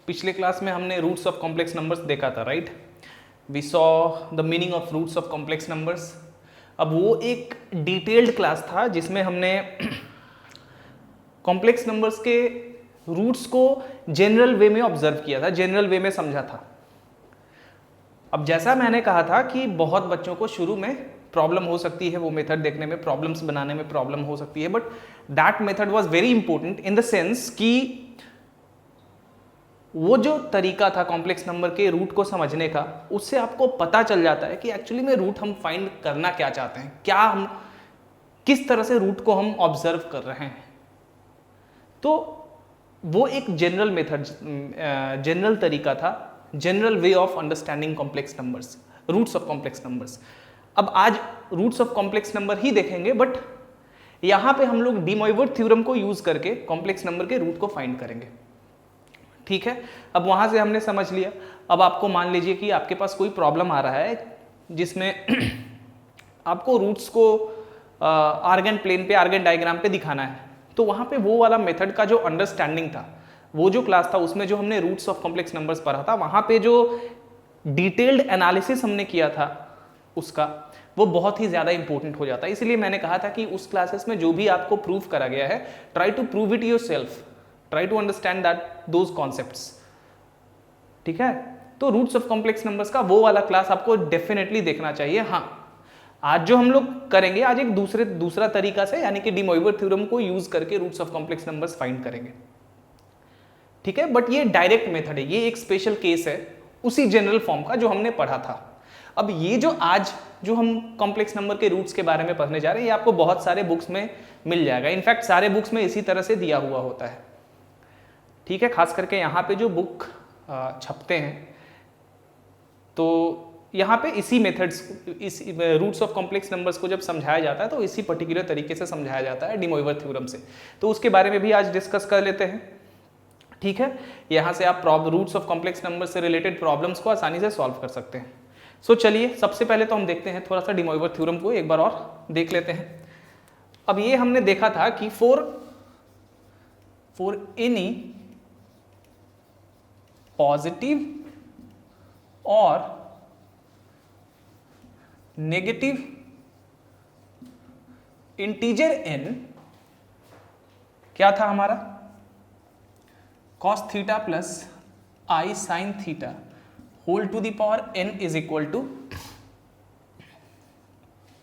पिछले क्लास में हमने रूट्स ऑफ कॉम्प्लेक्स नंबर्स देखा था, right? We saw the meaning of roots of complex numbers. अब वो एक डिटेल्ड क्लास था जिसमें हमने कॉम्प्लेक्स नंबर्स के रूट्स को जनरल वे में ऑब्जर्व किया था, जनरल वे में समझा था। अब जैसा मैंने कहा था कि बहुत बच्चों को शुरू में प्रॉब्लम हो सकती है, वो मेथड देखने में, प्रॉब्लम्स बनाने में प्रॉब्लम हो सकती है, but that method was very important in the sense कि वो जो तरीका था कॉम्प्लेक्स नंबर के रूट को समझने का, उससे आपको पता चल जाता है कि एक्चुअली में रूट हम फाइंड करना क्या चाहते हैं, क्या हम किस तरह से रूट को हम ऑब्जर्व कर रहे हैं। तो वो एक जनरल मेथड, जनरल तरीका था, general way of understanding complex numbers, roots of complex numbers. अब आज रूट्स ऑफ कॉम्प्लेक्स नंबर ही देखेंगे, बट यहां पे हम लोग डी मोइवर थ्योरम को यूज करके कॉम्प्लेक्स नंबर के रूट को फाइंड करेंगे, ठीक है? अब वहां से हमने समझ लिया। अब आपको मान लीजिए कि आपके पास कोई प्रॉब्लम आ रहा है जिसमें आपको रूट्स को आर्गन प्लेन पे, आर्गन डायग्राम पे दिखाना है, तो वहां पे वो वाला मेथड का जो अंडरस्टैंडिंग था, वो जो क्लास था उसमें जो हमने रूट्स ऑफ कॉम्प्लेक्स नंबर्स पढ़ा था, वहां पे जो डिटेल्ड एनालिसिस हमने किया था उसका, वो बहुत ही ज्यादा इंपॉर्टेंट हो जाता है। इसलिए मैंने कहा था कि उस क्लासेस में जो भी आपको प्रूव करा गया है, try to prove it yourself, try to understand that those concepts, ठीक है? तो रूट्स ऑफ कॉम्प्लेक्स नंबर्स का वो वाला क्लास आपको डेफिनेटली देखना चाहिए। हाँ, आज जो हम लोग करेंगे, आज एक दूसरा तरीका से, यानी कि डी मोइवर थ्योरम को यूज करके roots of complex numbers find करेंगे, ठीक है? बट ये डायरेक्ट मेथड है, ये एक स्पेशल केस है उसी जनरल फॉर्म का जो हमने पढ़ा था। अब ये जो आज जो हम कॉम्प्लेक्स नंबर के रूट्स के बारे में पढ़ने जा रहे हैं, ये आपको बहुत सारे बुक्स में मिल जाएगा। इनफैक्ट सारे बुक्स में इसी तरह से दिया हुआ होता है, ठीक है? खास करके यहाँ पे जो बुक छपते हैं, तो यहाँ पे इसी मेथड्स, इस रूट्स ऑफ कॉम्प्लेक्स नंबर्स को जब समझाया जाता है तो इसी पर्टिकुलर तरीके से समझाया जाता है डी मोइवर थ्योरम से। तो उसके बारे में भी आज डिस्कस कर लेते हैं, ठीक है? यहाँ से आप रूट्स ऑफ कॉम्प्लेक्स नंबर से रिलेटेड प्रॉब्लम्स को आसानी से सॉल्व कर सकते हैं। सो चलिए, सबसे पहले तो हम देखते हैं थोड़ा सा डी मोइवर थ्योरम को एक बार और देख लेते हैं। अब ये हमने देखा था कि फॉर एनी पॉजिटिव और नेगेटिव इंटीजर n, क्या था हमारा? cos theta plus i sine theta whole to the power n is equal to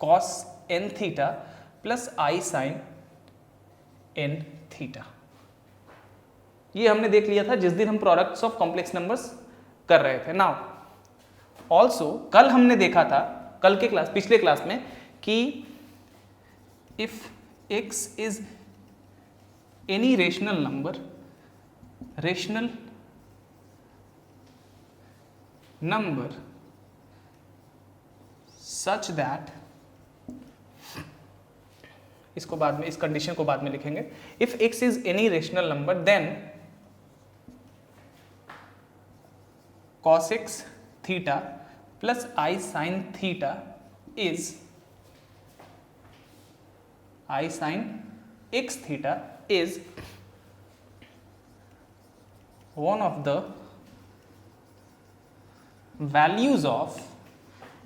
cos n theta plus i sine n theta. ये हमने देख लिया था जिस दिन हम प्रोडक्ट्स ऑफ कॉम्प्लेक्स नंबर्स कर रहे थे। नाउ ऑल्सो कल हमने देखा था, कल के क्लास, पिछले क्लास में, कि if x is any rational number such that, इसको बाद में, इस कंडीशन को बाद में लिखेंगे, if x is any rational number then cos x theta plus i sine theta is i sine x theta is one of the values of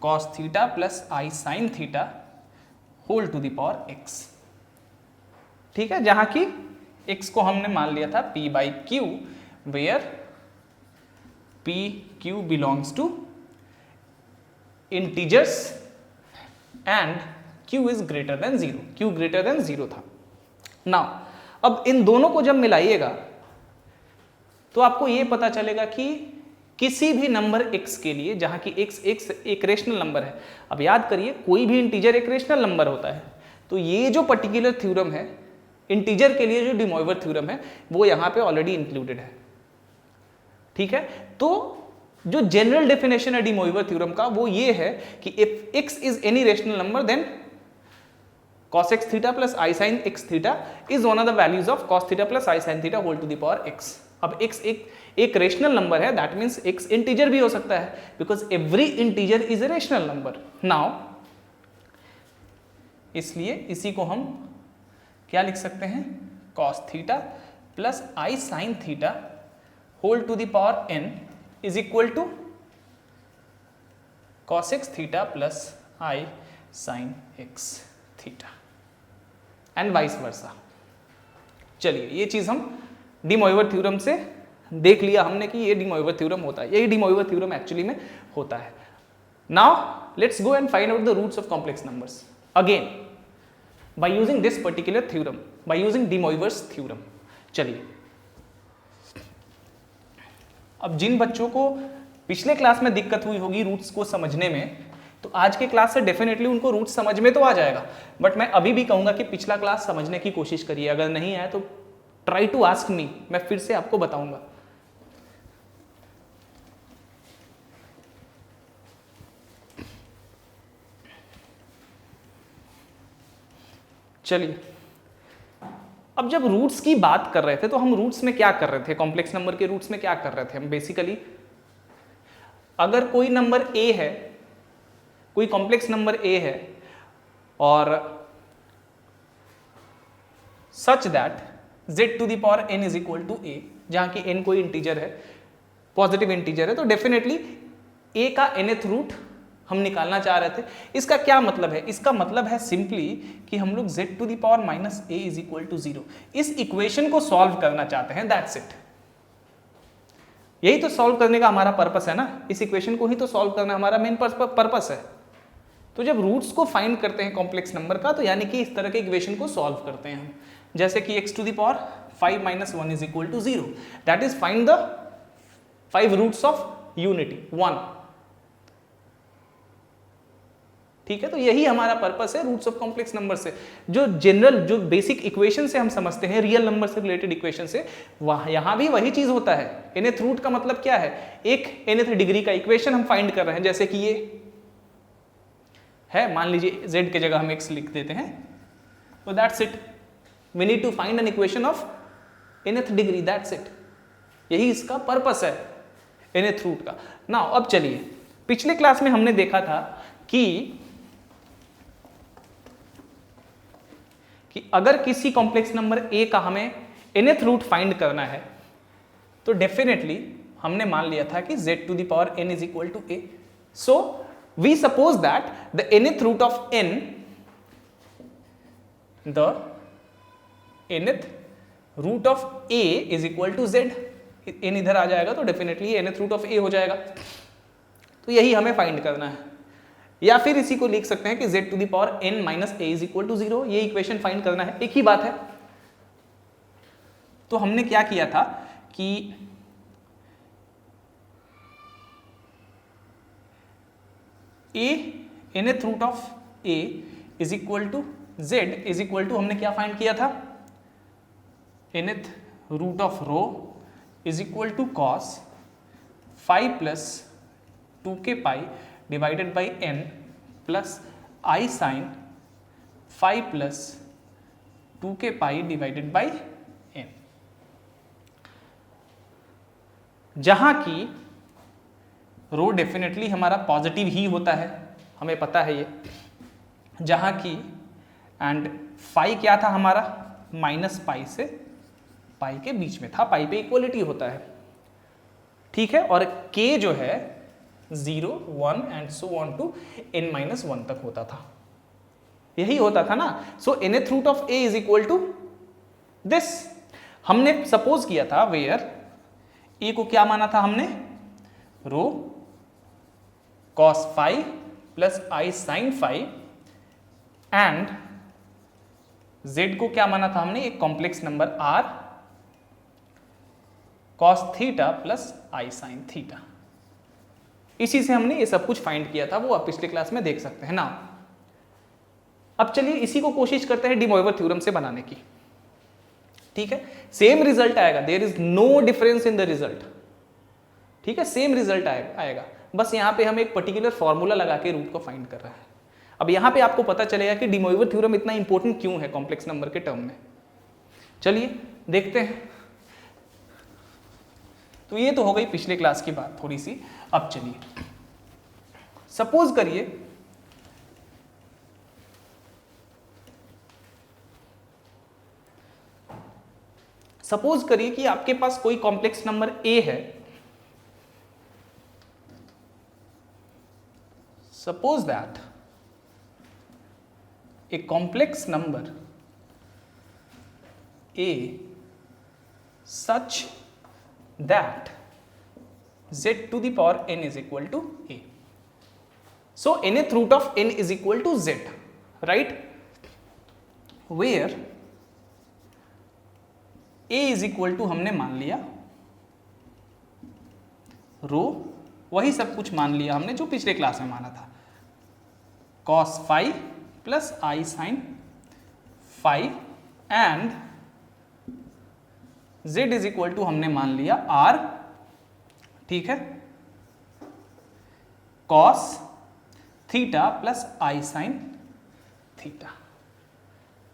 cos theta plus I sin theta whole to the power x, ठीक है? जहां की x को हमने मान लिया था p by q, where p q belongs to integers and q is greater than 0, q greater than 0 था। Now अब इन दोनों को जब मिलाइएगा तो आपको ये पता चलेगा कि किसी भी नंबर x के लिए, जहां की x एक रेशनल नंबर है, अब याद करिए कोई भी इंटीजर एक रेशनल नंबर होता है, तो ये जो पर्टिकुलर थ्योरम है इंटीजर के लिए, जो डी मोइवर थ्योरम है, वो यहां पे ऑलरेडी इंक्लूडेड है, ठीक है? तो जो जनरल डेफिनेशन है डी मोइवर थ्योरम का, वो ये है कि if x is any rational number then cos x theta plus i sine x theta is one of the values of cos theta plus i sine theta whole to the power x। अब x एक rational number है, that means x integer भी हो सकता है, because every integer is a rational number. Now इसलिए इसी को हम क्या लिख सकते हैं? cos theta plus i sine theta whole to the power n is equal to cos x theta plus i sin x theta and vice versa. चलिए ये चीज हम डी मॉइवर थ्योरम से देख लिया हमने कि ये डी मॉइवर थ्योरम होता है, यही डी मॉइवर थ्योरम एक्चुअली में होता है। Now let's go and find out the roots of complex numbers again by using this particular theorem, by using De Moivre's theorem. चलिए, अब जिन बच्चों को पिछले क्लास में दिक्कत हुई होगी रूट्स को समझने में, तो आज के क्लास से डेफिनेटली उनको रूट्स समझ में तो आ जाएगा, बट मैं अभी भी कहूंगा कि पिछला क्लास समझने की कोशिश करिए। अगर नहीं आए तो ट्राई टू आस्क मी, मैं फिर से आपको बताऊंगा। चलिए, अब जब रूट्स की बात कर रहे थे तो हम रूट्स में क्या कर रहे थे, कॉम्प्लेक्स नंबर के रूट्स में क्या कर रहे थे हम बेसिकली, अगर कोई नंबर a है, कोई कॉम्प्लेक्स नंबर a है और such that z to the power n is equal to a, जहां की n कोई इंटीजर है, पॉजिटिव इंटीजर है, तो डेफिनेटली a का nth रूट हम निकालना चाह रहे थे। इसका क्या मतलब है? इसका मतलब है सिंपली कि हम लोग z to the power minus a is equal to 0 इस इक्वेशन को सॉल्व करना चाहते हैं, दैट्स इट। यही तो सॉल्व करने का हमारा पर्पस है ना, इस इक्वेशन को ही तो सॉल्व करना हमारा मेन पर्पस है। तो जब रूट्स को फाइंड करते हैं कॉम्प्लेक्स नंबर का, तो यानी कि इस तरह के इक्वेशन को सॉल्व करते हैं हम, जैसे कि x to the power 5 minus 1 is equal to 0, that is find the 5 roots of unity 1। ठीक है, तो यही हमारा पर्पस है रूट्स ऑफ कॉम्प्लेक्स नंबर से। जो जनरल, जो बेसिक इक्वेशन से हम समझते हैं, रियल नंबर से रिलेटेड इक्वेशन से, वहां यहां भी वही चीज होता है। nth रूट का मतलब क्या है? एक nth डिग्री का इक्वेशन हम फाइंड कर रहे हैं, जैसे कि ये है, मान लीजिए z की जगह हम x लिख देते हैं, तो that's it, we need to find an equation of nth degree, that's it. यही इसका पर्पस है nth रूट का। नाउ अब चलिए, पिछले क्लास में हमने देखा था कि अगर किसी कॉम्प्लेक्स नंबर a का हमें nth रूट फाइंड करना है, तो डेफिनेटली हमने मान लिया था कि z to the power n is equal to a। So we suppose that the nth root of n, the nth root of a is equal to z। n इधर आ जाएगा तो definitely nth root of a हो जाएगा। तो यही हमें find करना है, या फिर इसी को लिख सकते हैं कि z to the power n minus a is equal to 0, ये इक्वेशन फाइंड करना है, एक ही बात है। तो हमने क्या किया था कि a nth root of a is equal to z is equal to, हमने क्या फाइंड किया था, nth root of rho is equal to cos 5 plus 2k pi divided by n plus i sine 5 plus 2k pi divided by n, जहां की रो definitely हमारा positive ही होता है, हमें पता है ये, जहां की एंड फाई क्या था हमारा, माइनस पाई से पाई के बीच में था, पाई पे इक्वलिटी होता है। ठीक है, और k जो है 0, 1 and so on to n minus 1 तक होता था, यही होता था ना। So nth root of a is equal to this. हमने सपोज किया था वेयर a को क्या माना था हमने, rho cos 5 plus i sine 5, and z को क्या माना था हमने, एक complex number r cos theta plus i sine theta. इसी से हमने ये सब कुछ फाइंड किया था, वो आप पिछले क्लास में देख सकते हैं ना। अब चलिए इसी को कोशिश करते हैं डी मॉइवर थ्योरम से बनाने की। ठीक है, सेम रिजल्ट आएगा, there is no difference in the result. ठीक है, सेम रिजल्ट आएगा, बस यहाँ पे हम एक पर्टिकुलर फॉर्मूला लगा के रूट को फाइंड कर रहे हैं। अब यहाँ पे आपको पता चलेगा कि डी मॉइवर थ्योरम इतना इंपॉर्टेंट क्यों है कॉम्प्लेक्स नंबर के टर्म में। चलिए देखते हैं। तो ये तो हो गई पिछले क्लास की बात थोड़ी सी। अब चलिए सपोज करिए सपोज करिए कि आपके पास कोई कॉम्प्लेक्स नंबर a है, suppose that a complex number a such that z to the power n is equal to a. So nth root of n is equal to z, right? Where a is equal to हमने मान लिया रो, वही सब कुछ मान लिया हमने जो पिछले क्लास में माना था, cos phi plus i sin phi and z is equal to हमने मान लिया r, ठीक है, cos theta plus i sin theta,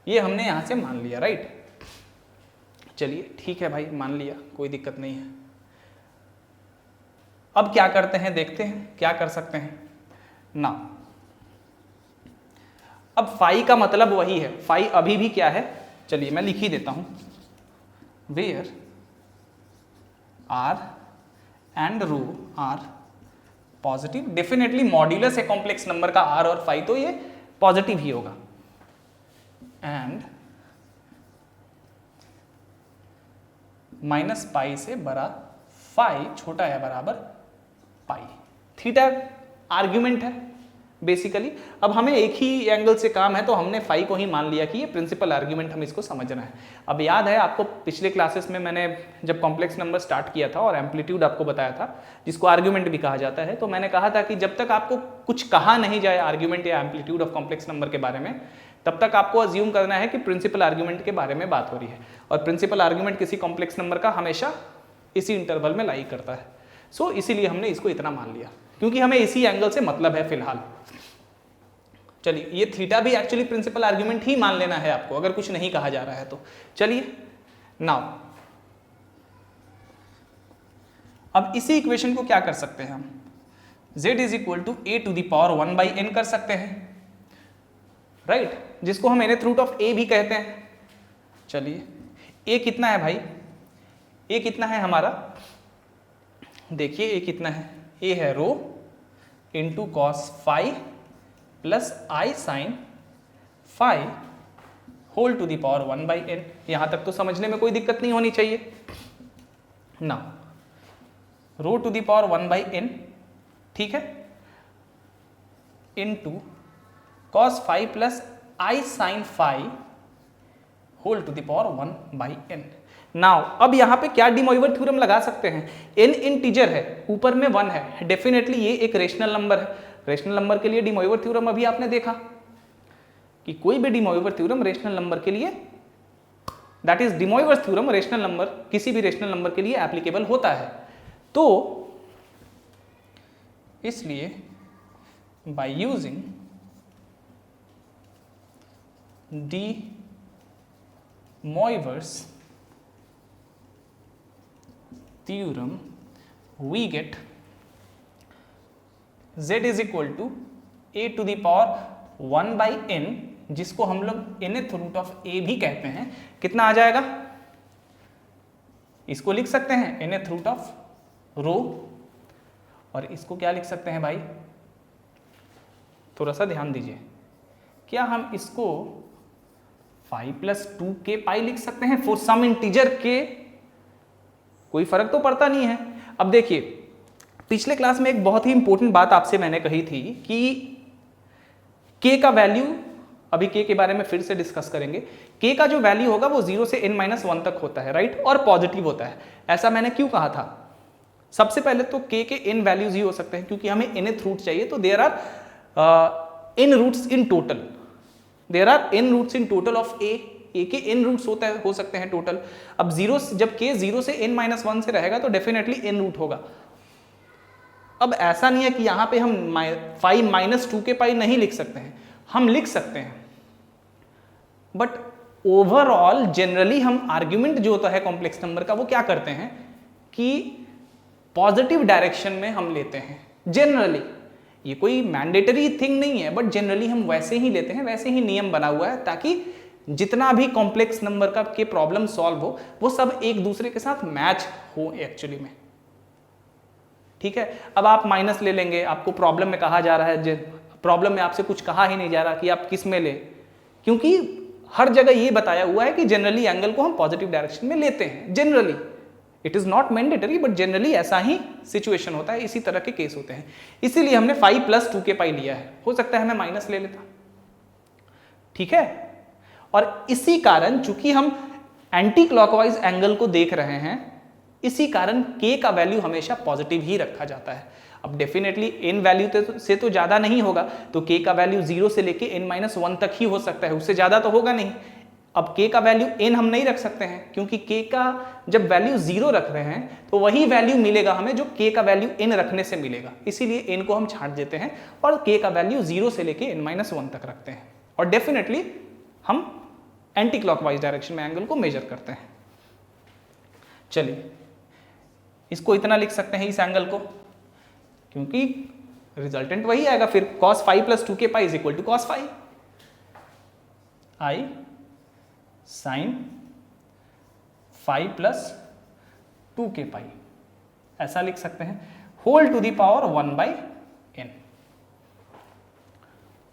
ये हमने यहां से मान लिया, राइट? चलिए ठीक है भाई, मान लिया, कोई दिक्कत नहीं है। अब क्या करते हैं, देखते हैं क्या कर सकते हैं ना। अब फाई का मतलब वही है, फाई अभी भी क्या है, चलिए मैं लिख ही देता हूं, where r and rho are positive. Definitely modulus है कॉम्प्लेक्स नंबर का आर और फाई, तो ये पॉजिटिव ही होगा। एंड माइनस पाई से बड़ा फाई छोटा है बराबर पाई। थीटा आर्ग्यूमेंट है बेसिकली। अब हमें एक ही एंगल से काम है, तो हमने फाई को ही मान लिया कि ये प्रिंसिपल आर्ग्यूमेंट, हम इसको समझना है। अब याद है आपको पिछले क्लासेस में मैंने जब कॉम्प्लेक्स नंबर स्टार्ट किया था और एम्पलीट्यूड आपको बताया था, जिसको आर्ग्यूमेंट भी कहा जाता है, तो मैंने कहा था कि जब तक आपको कुछ कहा नहीं जाए आर्ग्यूमेंट या एम्पलीट्यूड ऑफ कॉम्प्लेक्स नंबर के बारे में, तब तक आपको अज्यूम करना है कि प्रिंसिपल आर्ग्यूमेंट के बारे में बात हो रही है। और प्रिंसिपल आर्ग्यूमेंट किसी कॉम्प्लेक्स नंबर का हमेशा इसी इंटरवल में लाई करता है। सो इसीलिए हमने इसको इतना मान लिया, क्योंकि हमें इसी एंगल से मतलब है फिलहाल। चलिए, ये थीटा भी एक्चुअली प्रिंसिपल आर्ग्यूमेंट ही मान लेना है आपको, अगर कुछ नहीं कहा जा रहा है तो। चलिए नाउ अब इसी इक्वेशन को क्या कर सकते हैं हम, z is equal to a to the power 1/n कर सकते हैं, राइट? जिसको हम nth रूट ऑफ a भी कहते हैं। चलिए, a कितना है भाई, a कितना है हमारा, देखिए a कितना है, a है rho into cos phi plus i sine phi whole to the power 1/n। यहां तक तो समझने में कोई दिक्कत नहीं होनी चाहिए ना। रो टू द पावर 1/n, ठीक है, into cos phi plus i sine phi whole to the power 1/n। Now अब यहां पे क्या डिमॉइवर थ्योरम लगा सकते हैं, n इंटीजर है, ऊपर में 1 है, डेफिनेटली ये एक रेशनल नंबर है। रेशनल नंबर के लिए डिमॉइवर थ्योरम अभी आपने देखा कि कोई भी डिमॉइवर थ्योरम रेशनल नंबर के लिए, that is De Moivre theorem rational number, किसी भी रेशनल नंबर के लिए एप्लीकेबल होता है। तो इसलिए by using De Moivre's theorem we get z is equal to a to the power 1/n, जिसको हम लोग nth रूट ऑफ a भी कहते हैं। कितना आ जाएगा, इसको लिख सकते हैं nth रूट ऑफ रो, और इसको क्या लिख सकते हैं भाई, थोड़ा सा ध्यान दीजिए, क्या हम इसको 5 प्लस 2k पाई लिख सकते हैं फॉर सम इंटीजर k? कोई फर्क तो पड़ता नहीं है। अब देखिए, पिछले क्लास में एक बहुत ही इंपॉर्टेंट बात आपसे मैंने कही थी कि k का वैल्यू, अभी k के बारे में फिर से डिस्कस करेंगे, k का जो वैल्यू होगा वो 0 से n-1 तक होता है, राइट, और पॉजिटिव होता है। ऐसा मैंने क्यों कहा था? सबसे पहले तो k के n वैल्यूज ही हो सकते हैं, क्योंकि हमें nth रूट चाहिए, तो there are n roots in total, there are n roots in total of a के n रूट्स हो सकते हैं टोटल। अब जब k 0 से n-1 से रहेगा तो डेफिनेटली n रूट होगा। अब ऐसा नहीं है कि यहाँ पे हम 5 माइनस 2k पाई नहीं लिख सकते हैं, हम लिख सकते हैं, बट ओवरऑल जनरली हम आर्ग्यूमेंट जो होता है कॉम्प्लेक्स नंबर का, वो क्या करते हैं कि पॉजिटिव डायरेक्शन में हम लेते हैं जनरली। ये कोई मैंडेटरी थिंग नहीं है, बट जनरली हम वैसे ही लेते हैं, वैसे ही नियम बना हुआ है, ताकि जितना भी कॉम्प्लेक्स नंबर का के प्रॉब्लम सॉल्व हो वो सब एक दूसरे के साथ मैच हो एक्चुअली में। ठीक है, अब आप माइनस ले लेंगे, आपको प्रॉब्लम में कहा जा रहा है, प्रॉब्लम में आपसे कुछ कहा ही नहीं जा रहा कि आप किस में लें, क्योंकि हर जगह ये बताया हुआ है कि जनरली एंगल को हम पॉजिटिव डायरेक्शन में लेते हैं। Generally, it is not mandatory but generally ऐसा ही सिचुएशन होता है, इसी तरह के केस होते हैं। इसीलिए हमने 5 + 2k पाई लिया है। हो सकता है मैं माइनस ले लेता, ठीक है। और इसी कारण चूंकि हम एंटी क्लॉकवाइज एंगल को देख रहे हैं, इसी कारण k का वैल्यू हमेशा पॉजिटिव ही रखा जाता है। अब डेफिनेटली n वैल्यू से तो ज्यादा नहीं होगा, तो k का वैल्यू 0 से लेके n-1 तक ही हो सकता है, उससे ज्यादा तो होगा नहीं। अब k का वैल्यू n हम नहीं रख सकते हैं, क्योंकि k का जब वैल्यू 0 रख रहे हैं तो वही वैल्यू मिलेगा हमें जो k का वैल्यू n रखने से मिलेगा, इसीलिए n को हम छांट देते हैं और k का वैल्यू 0 से लेके n-1 तक रखते हैं। और डेफिनेटली हम एंटी क्लॉकवाइज डायरेक्शन में एंगल को मेजर करते हैं। चलिए, इसको इतना लिख सकते हैं इस एंगल को, क्योंकि रिजल्टेंट वही आएगा फिर, cos 5 + 2k pi = cos 5 i sin 5 + 2k पाई, ऐसा लिख सकते हैं, whole to the power 1/n,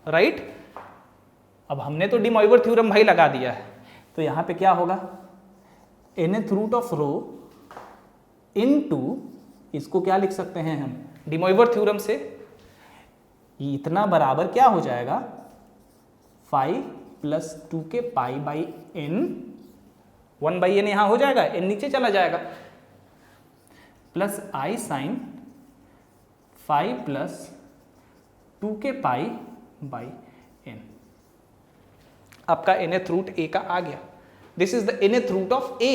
right. अब हमने तो डी मॉइवर थ्योरम भाई लगा दिया है, तो यहां पे क्या होगा, nth root of rho into, इसको क्या लिख सकते हैं हम डी मॉइवर थ्योरम से, इतना बराबर क्या हो जाएगा 5 + 2k π/n, 1/n यहां हो जाएगा, n नीचे चला जाएगा, plus i sin 5 + 2k π/n। आपका nth रूट a का आ गया, this is the nth root of a।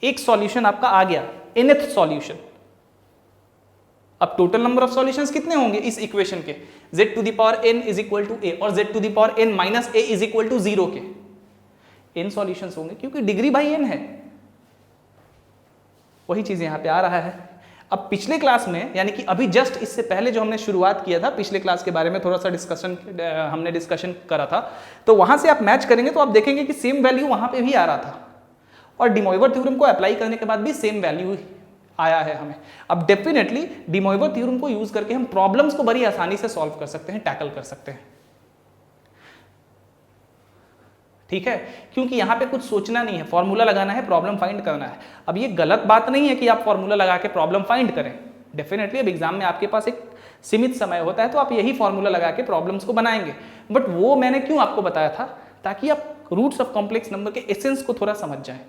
एक सॉल्यूशन आपका आ गया, nth सॉल्यूशन। अब टोटल नंबर ऑफ सॉल्यूशंस कितने होंगे इस इक्वेशन के, z to the power n = a और z to the power n - a = 0 के n सॉल्यूशंस होंगे, क्योंकि डिग्री बाई n है। वही चीज यहां पे आ रहा है। अब पिछले क्लास में, यानी कि अभी जस्ट इससे पहले जो हमने शुरुआत किया था, पिछले क्लास के बारे में थोड़ा सा हमने डिस्कशन करा था, तो वहां से आप मैच करेंगे तो आप देखेंगे कि सेम वैल्यू वहां पे भी आ रहा था, और डी मॉइवर थ्योरम को अप्लाई करने के बाद भी सेम वैल्यू आया है हमें। अब डेफिनेटली डी मॉइवर थ्योरम को यूज करके हम प्रॉब्लम्स को बड़ी आसानी से सॉल्व कर सकते हैं, टैकल कर सकते हैं, ठीक है, क्योंकि यहां पे कुछ सोचना नहीं है, फॉर्मूला लगाना है, प्रॉब्लम फाइंड करना है। अब ये गलत बात नहीं है कि आप फॉर्मूला लगा के प्रॉब्लम फाइंड करें, डेफिनेटली अब एग्जाम में आपके पास एक सीमित समय होता है तो आप यही फॉर्मूला लगा के प्रॉब्लम्स को बनाएंगे, बट वो मैंने क्यों आपको बताया था, ताकि आप रूट्स ऑफ कॉम्प्लेक्स नंबर के एसेंस को थोड़ा समझ जाएं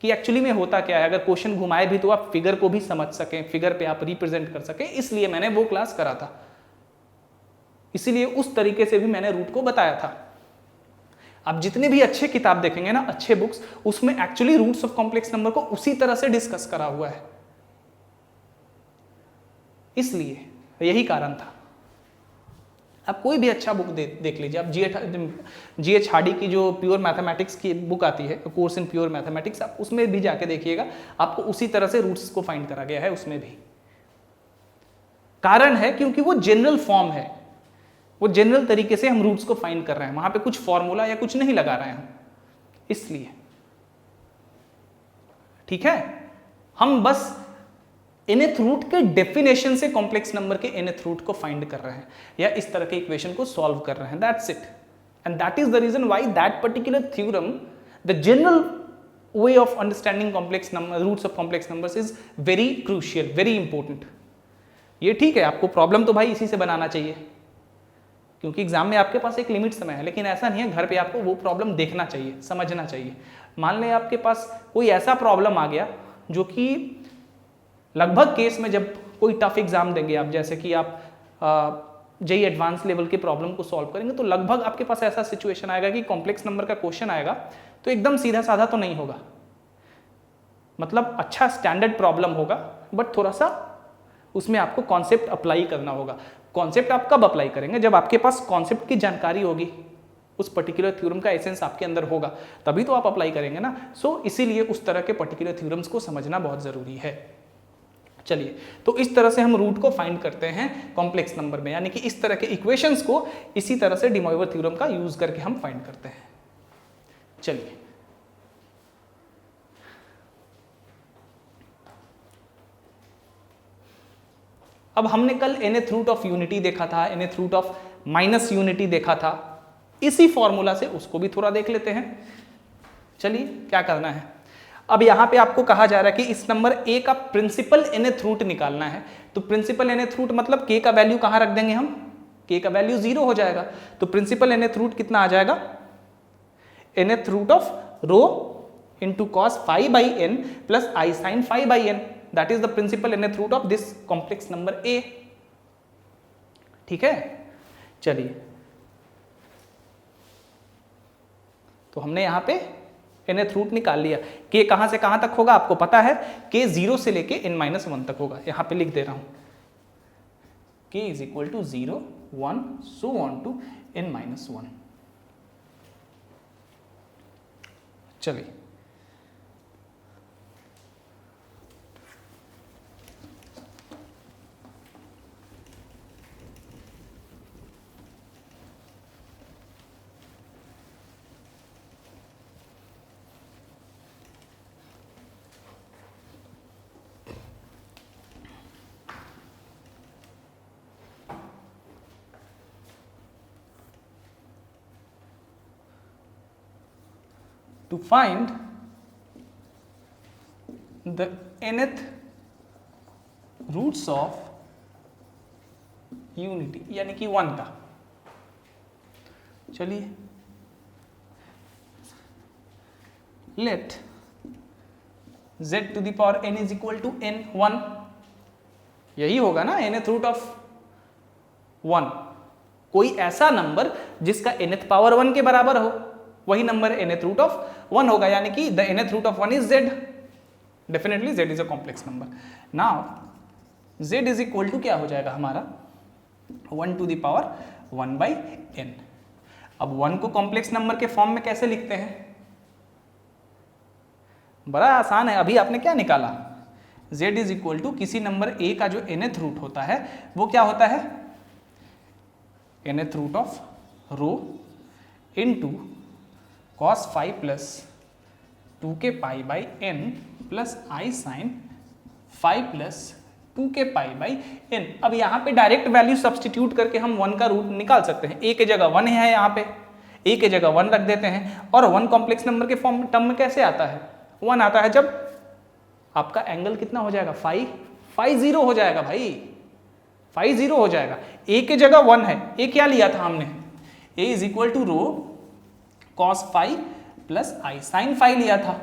कि एक्चुअली में होता क्या है। अगर क्वेश्चन घुमाए भी तो आप फिगर को भी समझ सकें, फिगर पे आप रिप्रेजेंट कर सकें, इसलिए मैंने वो क्लास करा था, इसीलिए उस तरीके से भी मैंने रूट को बताया था। आप जितने भी अच्छे किताब देखेंगे ना, अच्छे बुक्स, उसमें actually roots of complex number को उसी तरह से डिस्कस करा हुआ है, इसलिए यही कारण था। आप कोई भी अच्छा बुक देख लीजिए, आप GH हार्डी की जो प्योर मैथमेटिक्स की बुक आती है, कोर्स इन प्योर मैथमेटिक्स, आप उसमें भी जाके देखिएगा, आपको उसी तरह से रूट्स को फाइंड करा गया है उसमें भी। कारण है क्योंकि वो जनरल फॉर्म है, वो जनरल तरीके से हम रूट्स को फाइंड कर रहे हैं, वहां पे कुछ फॉर्मूला या कुछ नहीं लगा रहे हैं हम, इसलिए ठीक है। हम बस nth रूट के डेफिनेशन से कॉम्प्लेक्स नंबर के nth रूट को फाइंड कर रहे हैं, या इस तरह के इक्वेशन को सॉल्व कर रहे हैं, that's it. And that is the reason why that particular theorem, the general way of understanding complex number, roots of complex numbers is very crucial, very important. ये ठीक है, आपको प्रॉब्लम तो भाई इसी से बनाना चाहिए, क्योंकि एग्जाम में आपके पास एक लिमिट समय है, लेकिन ऐसा नहीं है, घर पे आपको वो प्रॉब्लम देखना चाहिए, समझना चाहिए। मान लें आपके पास कोई ऐसा प्रॉब्लम आ गया जो कि लगभग केस में जब कोई टफ एग्जाम देंगे आप, जैसे कि आप जेईई एडवांस लेवल के प्रॉब्लम को सॉल्व करेंगे, तो लगभग आपके पास ऐसा सिचुएशन आएगा कि कॉम्प्लेक्स नंबर का क्वेश्चन आएगा तो एकदम सीधा साधा तो नहीं होगा, मतलब अच्छा स्टैंडर्ड प्रॉब्लम होगा, बट थोड़ा सा उसमें आपको कॉन्सेप्ट अप्लाई करना होगा। कॉन्सेप्ट आप कब अप्लाई करेंगे, जब आपके पास कॉन्सेप्ट की जानकारी होगी, उस पर्टिकुलर थ्योरम का एसेंस आपके अंदर होगा, तभी तो आप अप्लाई करेंगे ना। सो इसीलिए उस तरह के पर्टिकुलर थ्योरम्स को समझना बहुत जरूरी है। चलिए, तो इस तरह से हम रूट को फाइंड करते हैं कॉम्प्लेक्स नंबर में, यानी कि इस तरह के इक्वेशंस को इसी तरह से डी मॉइवर थ्योरम का यूज करके हम फाइंड करते हैं। चलिए, अब हमने कल nth रूट ऑफ यूनिटी देखा था, nth root of minus unity देखा था, इसी फॉर्मूला से उसको भी थोड़ा देख लेते हैं। चलिए, क्या करना है, अब यहां पे आपको कहा जा रहा है कि इस नंबर a का प्रिंसिपल nth रूट निकालना है। तो प्रिंसिपल nth रूट मतलब k का वैल्यू कहां रख देंगे हम, k का वैल्यू 0 हो जाएगा। तो प्रिंसिपल nth रूट कितना आ जाएगा, nth root of rho into cos phi by n plus i sine phi by n, that is the principal nth root of this complex number a। ठीक है, चलिए, तो हमने यहां पे nth रूट निकाल लिया। k कहां से कहां तक होगा आपको पता है, k 0 से लेके n-1 तक होगा। यहां पे लिख दे रहा हूं, k is equal to 0 1 so on to n-1। चलिए, to find the nth roots of unity यानी कि 1 का। चलिए, let z to the power n is equal to n1, यही होगा ना nth रूट ऑफ 1, कोई ऐसा नंबर जिसका nth पावर 1 के बराबर हो, वही नंबर nth रूट ऑफ 1 होगा, यानी कि the nth root of 1 is z, definitely z is a complex number. Now z is equal to क्या हो जाएगा हमारा, 1 to the power 1 by n। अब 1 को कॉम्प्लेक्स नंबर के फॉर्म में कैसे लिखते हैं, बड़ा आसान है। अभी आपने क्या निकाला, z इज इक्वल टू किसी नंबर a का जो nth रूट होता है वो क्या होता है, nth root of rho into cos phi plus 2k pi by n plus i sine phi plus 2k pi by n। अब यहाँ पे डायरेक्ट वैल्यू सब्सटीट्यूट करके हम 1 का रूट निकाल सकते हैं। a के जगह 1 है, यहाँ पे a के जगह 1 रख देते हैं, और 1 कॉम्प्लेक्स नंबर के फॉर्म टर्म में कैसे आता है, 1 आता है जब आपका एंगल कितना हो जाएगा, फाई 0 हो जाएगा भाई, फाई 0 हो जाएगा। a के जगह 1 है, a क्या लिया था हमने, a is equal to rho cos phi plus i sine phi लिया था।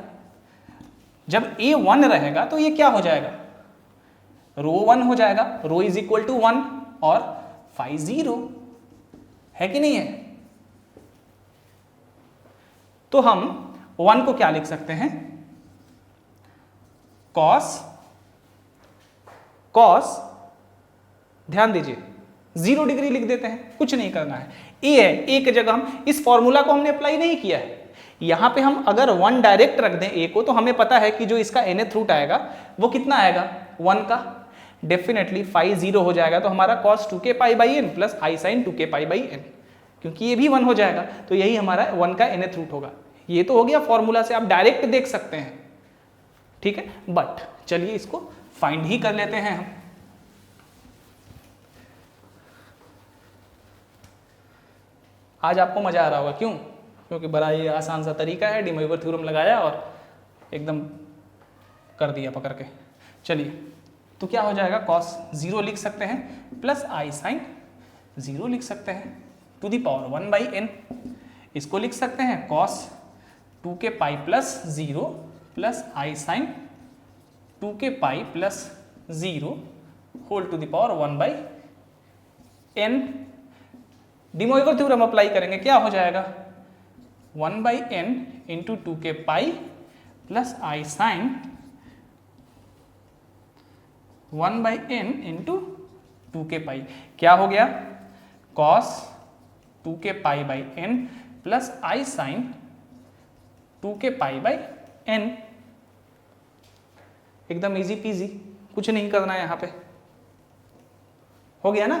जब a 1 रहेगा तो ये क्या हो जाएगा, रो 1 हो जाएगा, रो इज इक्वल टू 1 और फाई 0 है कि नहीं है। तो हम 1 को क्या लिख सकते हैं, cos, ध्यान दीजिए 0 डिग्री लिख देते हैं, कुछ नहीं करना है। a है, a के जगह हम इस फॉर्मूला को हमने अप्लाई नहीं किया है, यहां पे हम अगर 1 डायरेक्ट रख दें a को तो हमें पता है कि जो इसका nth रूट आएगा वो कितना आएगा, 1 का, डेफिनेटली फाई 0 हो जाएगा। तो हमारा cos 2k pi by n plus i sine 2k pi by n, क्योंकि ये भी 1 हो जाएगा तो यही हमारा 1 का nth रूट होगा। ये तो हो गया फॉर्मूला से, आप डायरेक्ट देख सकते हैं, ठीक है। बट चलिए इसको फाइंड ही कर लेते हैं हम। आज आपको मजा आ रहा होगा, क्यों, क्योंकि बड़ा ही आसान सा तरीका है, डी मॉइवर थ्योरम लगाया और एकदम कर दिया पकड़ के। चलिए, तो क्या हो जाएगा, cos 0 लिख सकते हैं प्लस आई साइन 0 लिख सकते हैं to the power 1 by n। इसको लिख सकते हैं cos 2k pi plus 0 plus i sine 2k pi plus 0 whole to the power 1 by n। De Moivre theorem apply करेंगे, क्या हो जाएगा, 1 by n into 2k pi plus i sine 1 by n into 2k pi, क्या हो गया, cos 2k pi by n plus i sine 2k pi by n। एकदम easy PG, कुछ नहीं करना है यहाँ पे, हो गया ना।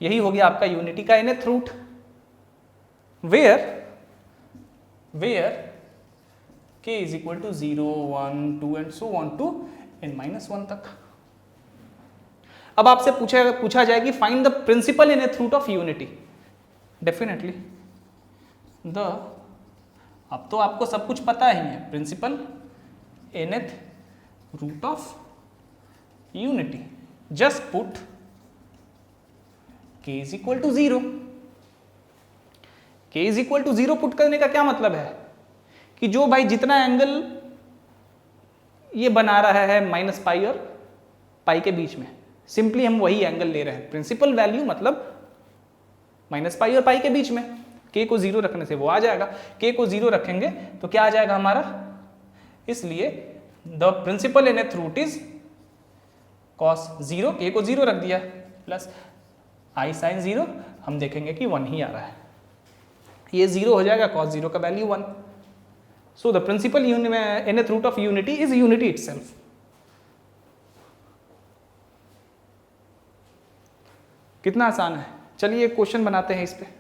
यही हो गया आपका यूनिटी का nth root, where k is equal to 0, 1, 2 and so on to n-1 तक। अब आपसे पूछा जाए कि find the principal nth root of unity. Definitely अब तो आपको सब कुछ पता ही है, principal nth root of unity, just put k is equal to 0। k is equal to 0 put करने का क्या मतलब है कि जो भाई जितना एंगल ये बना रहा है माइनस पाई और पाई के बीच में, सिंपली हम वही एंगल ले रहे हैं। प्रिंसिपल वैल्यू मतलब माइनस पाई और पाई के बीच में, k को 0 रखने से वो आ जाएगा। k को 0 रखेंगे तो क्या आ जाएगा हमारा, इसलिए the principal nth root is cos 0, k को 0 रख दिया, प्लस i sin 0, हम देखेंगे कि 1 ही आ रहा है, ये 0 हो जाएगा, cos 0 का value 1। So the principal nth root of unity is unity itself. कितना आसान है। चलिए एक क्वेश्चन बनाते हैं इस पे।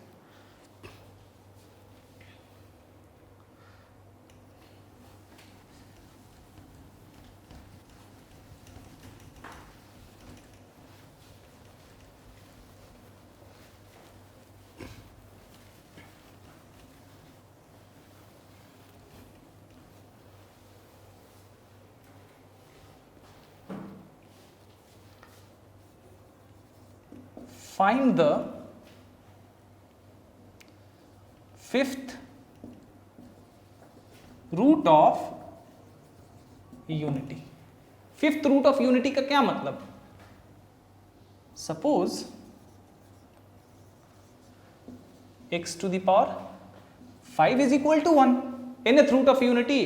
Find the fifth root of unity। Fifth root of unity का क्या मतलब, suppose x to the power 5 is equal to 1, nth root of unity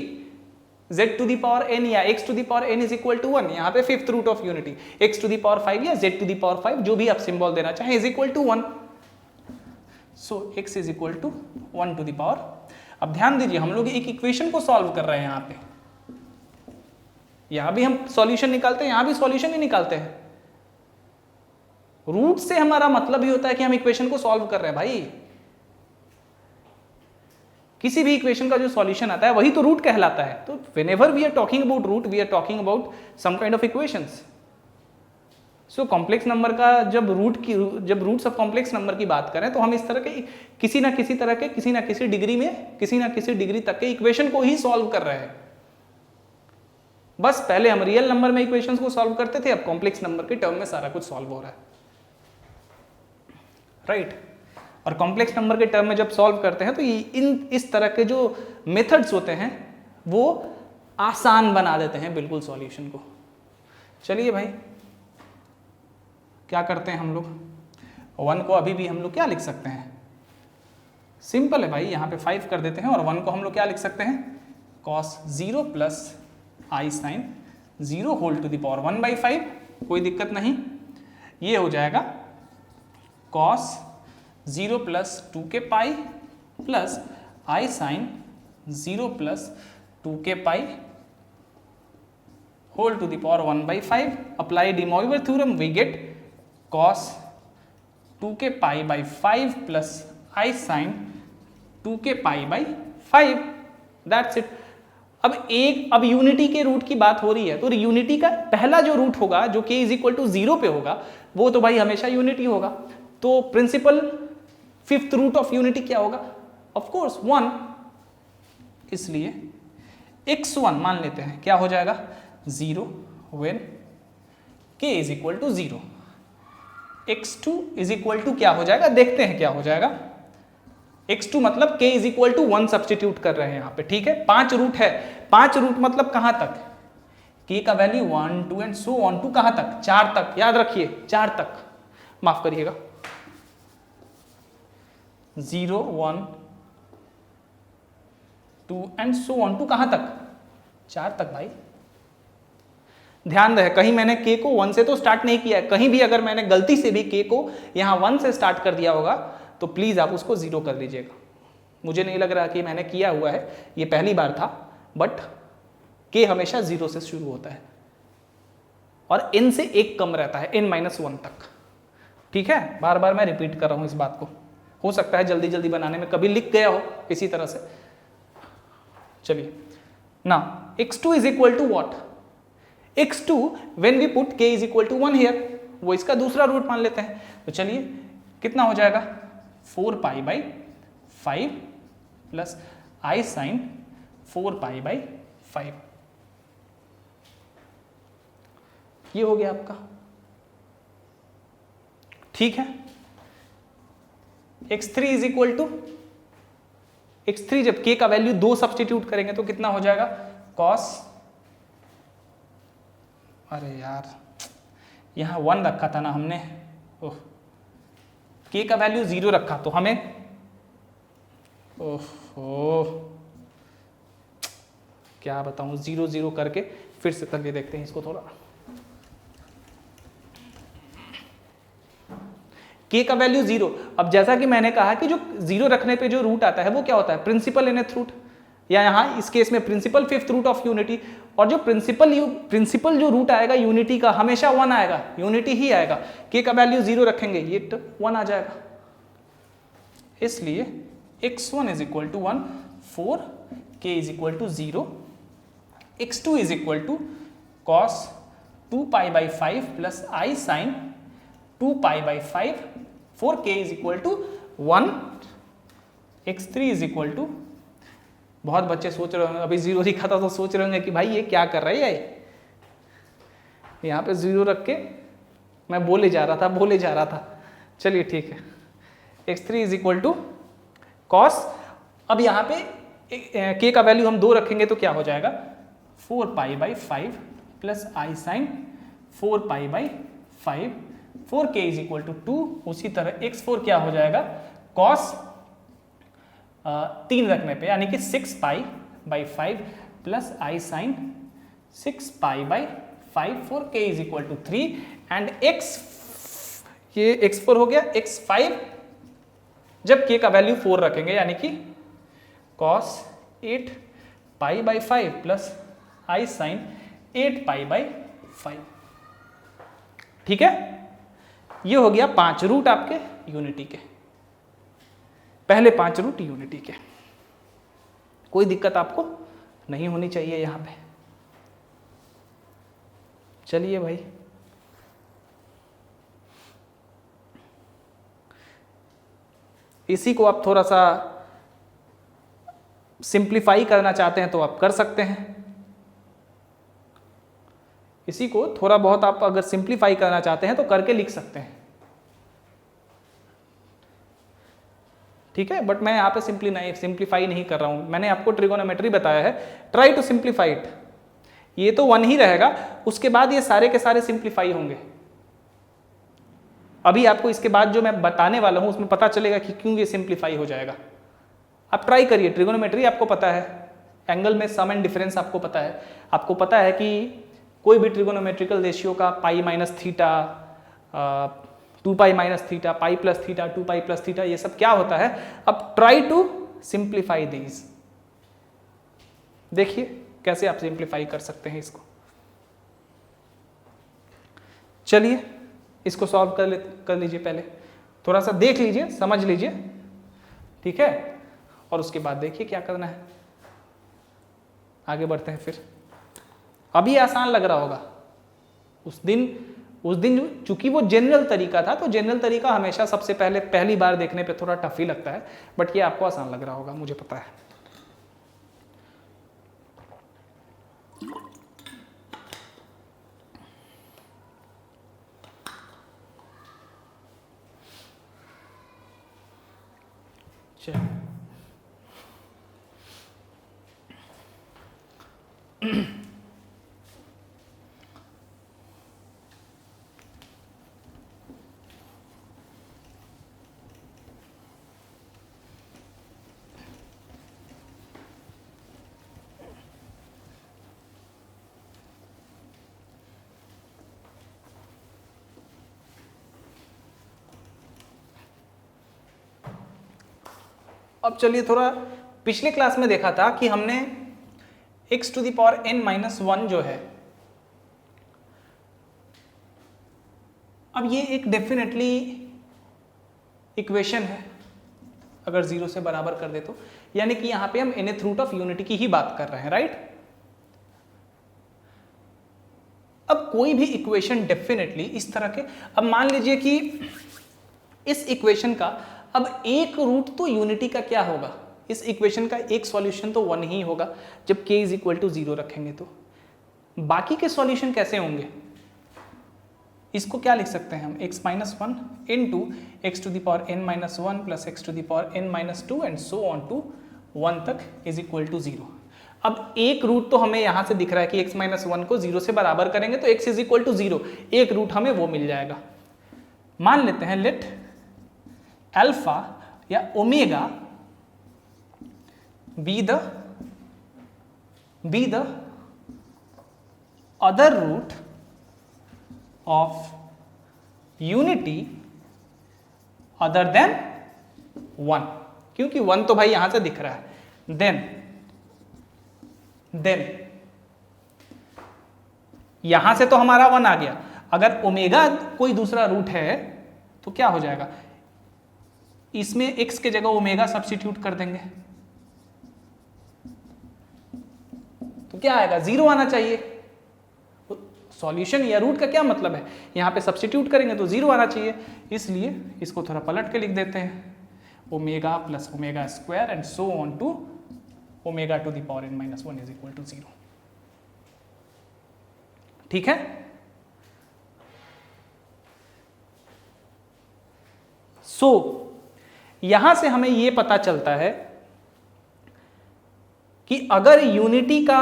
z to the power n या x to the power n is equal to 1, यहाँ पे fifth root of unity x to the power 5 या z to the power 5, जो भी आप symbol देना चाहें, is equal to 1। So x is equal to 1 to the power. अब ध्यान दीजिए, हम लोग एक इक्वेशन को सॉल्व कर रहे हैं यहाँ पे, यहाँ भी हम सॉल्यूशन निकालते हैं, यहाँ भी सॉल्यूशन ही निकालते हैं। रूट से हमारा मतलब ही होता है कि हम इक्वेशन को सॉल्व कर रहे हैं भाई। किसी भी इक्वेशन का जो सॉल्यूशन आता है वही तो रूट कहलाता है। तो whenever we are talking about root, we are talking about some kind of equations. So complex number का जब रूट्स ऑफ कॉम्प्लेक्स नंबर की बात करें तो हम इस तरह के किसी ना किसी तरह के किसी ना किसी डिग्री में किसी ना किसी डिग्री तक के इक्वेशन को ही सॉल्व कर रहे हैं। बस पहले हम रियल नंबर में इक्वेशंस को सॉल्व करते थे, अब कॉम्प्लेक्स नंबर के टर्म में सारा कुछ सॉल्व हो रहा है, राइट। और कॉम्प्लेक्स नंबर के टर्म में जब सॉल्व करते हैं तो इस तरह के जो मेथड्स होते हैं वो आसान बना देते हैं बिल्कुल सॉल्यूशन को। चलिए भाई क्या करते हैं हम लोग, 1 को अभी भी हम लोग क्या लिख सकते हैं, सिंपल है भाई, यहाँ पे 5 कर देते हैं और 1 को हम लोग क्या लिख सकते हैं, cos 0 plus i sine 0 whole to the power 1/5, कोई दिक्कत नहीं। ये हो जाएगा cos 0 plus 2k pi plus i sine 0 plus 2k pi whole to the power 1/5। Apply De Moivre theorem, we get cos 2k pi by 5 plus i sine 2k pi by 5। That's it. अब unity के root की बात हो रही है तो unity का पहला जो रूट होगा जो k इज इक्वल टू 0 पे होगा वो तो भाई हमेशा यूनिटी होगा। तो principal fifth root of unity क्या होगा, ऑफ कोर्स 1, इसलिए x1 मान लेते हैं क्या हो जाएगा 0 when k is equal to 0। x2 is equal to क्या हो जाएगा, देखते हैं क्या हो जाएगा। x2 मतलब k is equal to 1 substitute कर रहे हैं यहाँ पे, ठीक है। 5 रूट है, 5 रूट मतलब कहां तक, k का value 1, 2 and so on to कहां तक, 4 तक, याद रखिए 4 तक, माफ करिएगा 0, 1, 2 एंड सो ऑन टू कहां तक, 4 तक भाई। ध्यान रहे कहीं मैंने k को 1 से तो स्टार्ट नहीं किया है, कहीं भी अगर मैंने गलती से भी k को यहां 1 से स्टार्ट कर दिया होगा तो प्लीज आप उसको 0 कर लीजिएगा। मुझे नहीं लग रहा कि मैंने किया हुआ है, ये पहली बार था, बट k हमेशा 0 से शुरू होता है। और n से एक कम रहता है, n-1 तक। ठीक है, बार बार मैं रिपीट कर रहा हूं इस बात को, हो सकता है जल्दी जल्दी बनाने में कभी लिख गया हो इसी तरह से। चलिए ना, x2 is equal to what, x2 when we put k is equal to 1 here, वो इसका दूसरा रूट मान लेते हैं। तो चलिए कितना हो जाएगा, 4π/5 प्लस i sin 4π/5, ये हो गया आपका। ठीक है, x3 is equal to, x3 जब k का वैल्यू 2 सब्सटीट्यूट करेंगे तो कितना हो जाएगा, cos, अरे यार यहां 1 रखा था ना हमने, ओह, k का वैल्यू 0 रखा तो हमें, ओहो क्या बताऊं, 0 0 करके फिर से करके देखते हैं इसको थोड़ा। k का वैल्यू 0, अब जैसा कि मैंने कहा कि जो 0 रखने पे जो रूट आता है वो क्या होता है, प्रिंसिपल nth रूट, या यहाँ इस केस में principal fifth root of unity. और जो प्रिंसिपल जो रूट आएगा यूनिटी का हमेशा 1 आएगा, यूनिटी ही आएगा। k का वैल्यू 0 रखेंगे ये 1 आ जाएगा, इसलिए x1 is equal to 1, 4, k is equal to 0, x2 is equal to cos 2π/5 plus i sin 2π/5, 4k is equal to 1, x3 is equal to, बहुत बच्चे सोच रहे होंगे, अभी 0 लिखा था तो सोच रहे होंगे कि भाई ये क्या कर रही है, यहाँ पे 0 रख के मैं बोले जा रहा था। चलिए ठीक है, x3 is equal to cos, अब यहाँ पे k का वैल्यू हम 2 रखेंगे तो क्या हो जाएगा, 4π/5 plus i sin 4π/5, 4k is equal to 2। उसी तरह x4 क्या हो जाएगा, cos 3 रखने पे यानी कि 6π/5 plus i sin 6π/5, 4k is equal to 3, and ये x4 हो गया, x5 जब k का वैल्यू 4 रखेंगे यानी कि cos 8π/5 प्लस i sin 8π/5। ठीक है, ये हो गया 5 रूट आपके यूनिटी के, पहले 5 रूट यूनिटी के। कोई दिक्कत आपको नहीं होनी चाहिए यहां पे। चलिए भाई, इसी को आप थोड़ा सा सिंप्लीफाई करना चाहते हैं तो आप कर सकते हैं, इसी को थोड़ा बहुत आप अगर सिंप्लीफाई करना चाहते हैं तो करके लिख सकते हैं। ठीक है, बट मैं यहाँ पे सिंप्लीफाई नहीं कर रहा हूं, मैंने आपको ट्रिगोनोमेट्री बताया है, ट्राई टू सिंप्लीफाई इट। ये तो 1 ही रहेगा, उसके बाद ये सारे के सारे सिंप्लीफाई होंगे। अभी आपको इसके बाद जो मैं बताने वाला हूं उसमें पता चलेगा कि क्यों ये सिंप्लीफाई हो जाएगा। आप ट्राई करिए, ट्रिगोनोमेट्री आपको पता है, एंगल में सम एंड डिफरेंस आपको पता है, आपको पता है कि कोई भी ट्रिगोनोमेट्रिकल रेशियो का pi minus theta, 2π minus theta, pi plus theta, 2π plus theta, ये सब क्या होता है। अब ट्राई टू सिंप्लीफाई दीज, देखिए कैसे आप सिंप्लीफाई कर सकते हैं इसको। चलिए इसको सॉल्व कर लीजिए, पहले थोड़ा सा देख लीजिए, समझ लीजिए, ठीक है, और उसके बाद देखिए क्या करना है, आगे बढ़ते हैं फिर। अभी आसान लग रहा होगा, उस दिन चूंकि वो जनरल तरीका था, तो जनरल तरीका हमेशा सबसे पहली बार देखने पे थोड़ा टफ ही लगता है, बट ये आपको आसान लग रहा होगा, मुझे पता है। चलिए अब चलिए थोड़ा पिछले क्लास में देखा था कि हमने x⁴n - 1 जो है अब ये एक डेफिनेटली इक्वेशन है, अगर 0 से बराबर कर दे तो, यानी कि यहां पे हम nth रूट ऑफ यूनिटी की ही बात कर रहे हैं, राइट। अब कोई भी इक्वेशन डेफिनेटली इस तरह के, अब मान लीजिए कि इस इक्वेशन का अब एक रूट तो यूनिटी का क्या होगा, इस इक्वेशन का एक सॉल्यूशन तो 1 ही होगा जब k इज इक्वल टू 0 रखेंगे, तो बाकी के सॉल्यूशन कैसे होंगे, इसको क्या लिख सकते हैं हम, x minus 1 into x to the power n minus 1 plus x to the power n minus 2 and so on to 1 तक इज इक्वल टू 0। अब एक रूट तो हमें यहां से दिख रहा है कि x माइनस 1 को 0 से बराबर करेंगे तो x इज इक्वल टू 0, एक रूट हमें वो मिल जाएगा। मान लेते हैं लेट अल्फा या omega be the other root of unity other than 1, क्योंकि 1 तो भाई यहां से दिख रहा है। देन यहां से तो हमारा 1 आ गया, अगर ओमेगा कोई दूसरा रूट है तो क्या हो जाएगा, इसमें x के जगह ओमेगा सब्स्टिट्यूट कर देंगे तो क्या आएगा, 0 आना चाहिए। सॉल्यूशन या रूट का क्या मतलब है, यहां पे सब्स्टिट्यूट करेंगे तो 0 आना चाहिए, इसलिए इसको थोड़ा पलट के लिख देते हैं, omega plus omega square and so on to omega to the power n minus 1 is equal to 0। ठीक है, सो यहां से हमें यह पता चलता है कि अगर यूनिटी का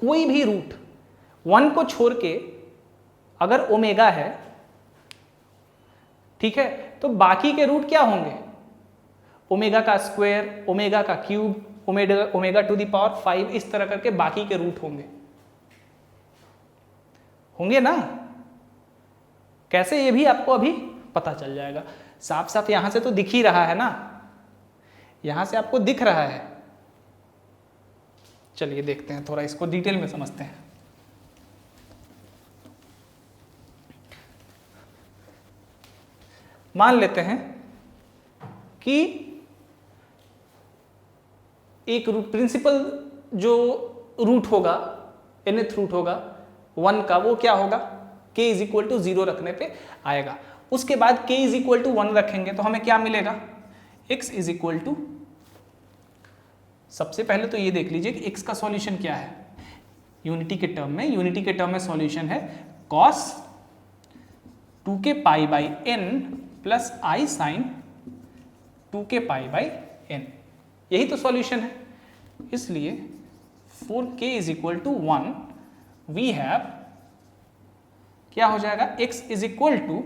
कोई भी रूट 1 को छोड़ के अगर ओमेगा है, ठीक है, तो बाकी के रूट क्या होंगे, ओमेगा का स्क्वायर, ओमेगा का cube, omega to the power 5, इस तरह करके बाकी के रूट होंगे ना। कैसे, ये भी आपको अभी पता चल जाएगा। साफ साफ यहां से तो दिख ही रहा है ना, यहां से आपको दिख रहा है। चलिए देखते हैं, थोड़ा इसको डिटेल में समझते हैं। मान लेते हैं कि एक रूट प्रिंसिपल जो रूट होगा, nth रूट होगा 1 का, वो क्या होगा, k इज इक्वल टू 0 रखने पे आएगा। उसके बाद k इज इक्वल टू 1 रखेंगे तो हमें क्या मिलेगा, x इज इक्वल टू, सबसे पहले तो ये देख लीजिए कि x का सॉल्यूशन क्या है यूनिटी के टर्म में। यूनिटी के टर्म में सॉल्यूशन है cos 2k pi by n plus i sine 2k pi by n, यही तो सॉल्यूशन है। इसलिए for k is equal to 1 we have, क्या हो जाएगा, x is equal to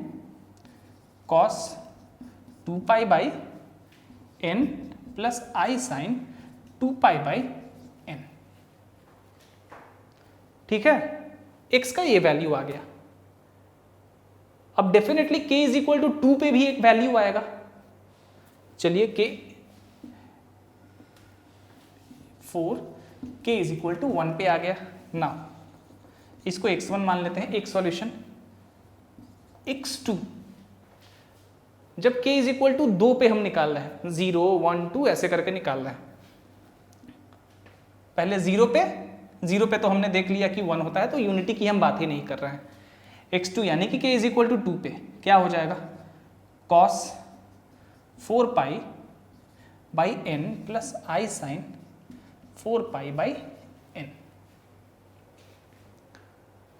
cos 2 pi by n plus i sine 2 pi by n। ठीक है, x का ये वैल्यू आ गया। अब definitely k is equal to 2 पे भी एक वैल्यू आएगा। चलिए k 4 k is equal to 1 पे आ गया ना, इसको x1 मान लेते हैं, एक सॉल्यूशन। x2 जब k इज इक्वल टू 2 पे हम निकाल रहे हैं, 0 1 2 ऐसे करके निकाल रहे हैं। पहले 0 पे तो हमने देख लिया कि 1 होता है, तो यूनिटी की हम बात ही नहीं कर रहे हैं। x2 यानी कि k इज इक्वल टू 2 पे क्या हो जाएगा, cos 4 pi by n plus i sine 4 pi by n,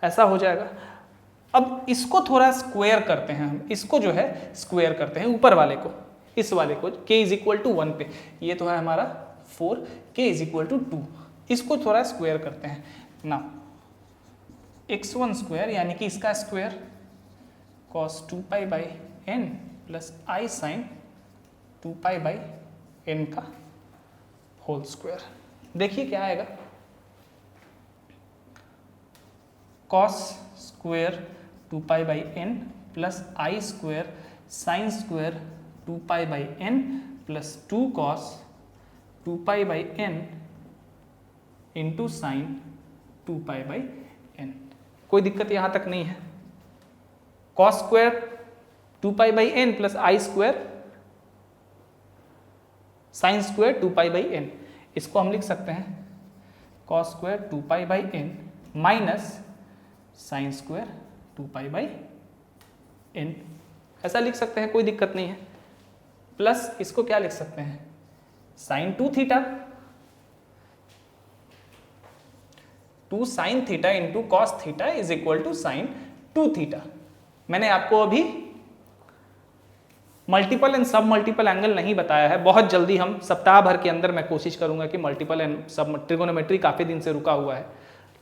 ऐसा हो जाएगा। अब इसको थोड़ा स्क्वायर करते हैं हम, इसको जो है स्क्वायर करते हैं, ऊपर वाले को, इस वाले को, k इज इक्वल टू 1 पे, ये तो है हमारा 4, k इज इक्वल टू 2, इसको थोड़ा स्क्वायर करते हैं ना, x1 स्क्वायर यानी कि इसका square cos 2 pi by n plus i sine 2 pi by n का होल स्क्वायर। देखिए क्या आएगा, cos square 2 pi by n plus i square sine square 2 pi by n plus 2 cos 2 pi by n into sine 2 pi by n। कोई दिक्कत यहाँ तक नहीं है। Cos square 2π/n plus i square sine square 2π/n। इसको हम लिख सकते हैं cos square 2π/n minus sine square 2π/n, ऐसा लिख सकते हैं, कोई दिक्कत नहीं है। प्लस इसको क्या लिख सकते हैं sine 2 theta, 2 sine theta into cos theta is equal to sine 2 theta. मैंने आपको अभी multiple and submultiple angle नहीं बताया है, बहुत जल्दी हम सप्ताह भर के अंदर मैं कोशिश करूंगा कि मल्टीपल एंड सब ट्रिगोनोमेट्री काफ़ी दिन से रुका हुआ है,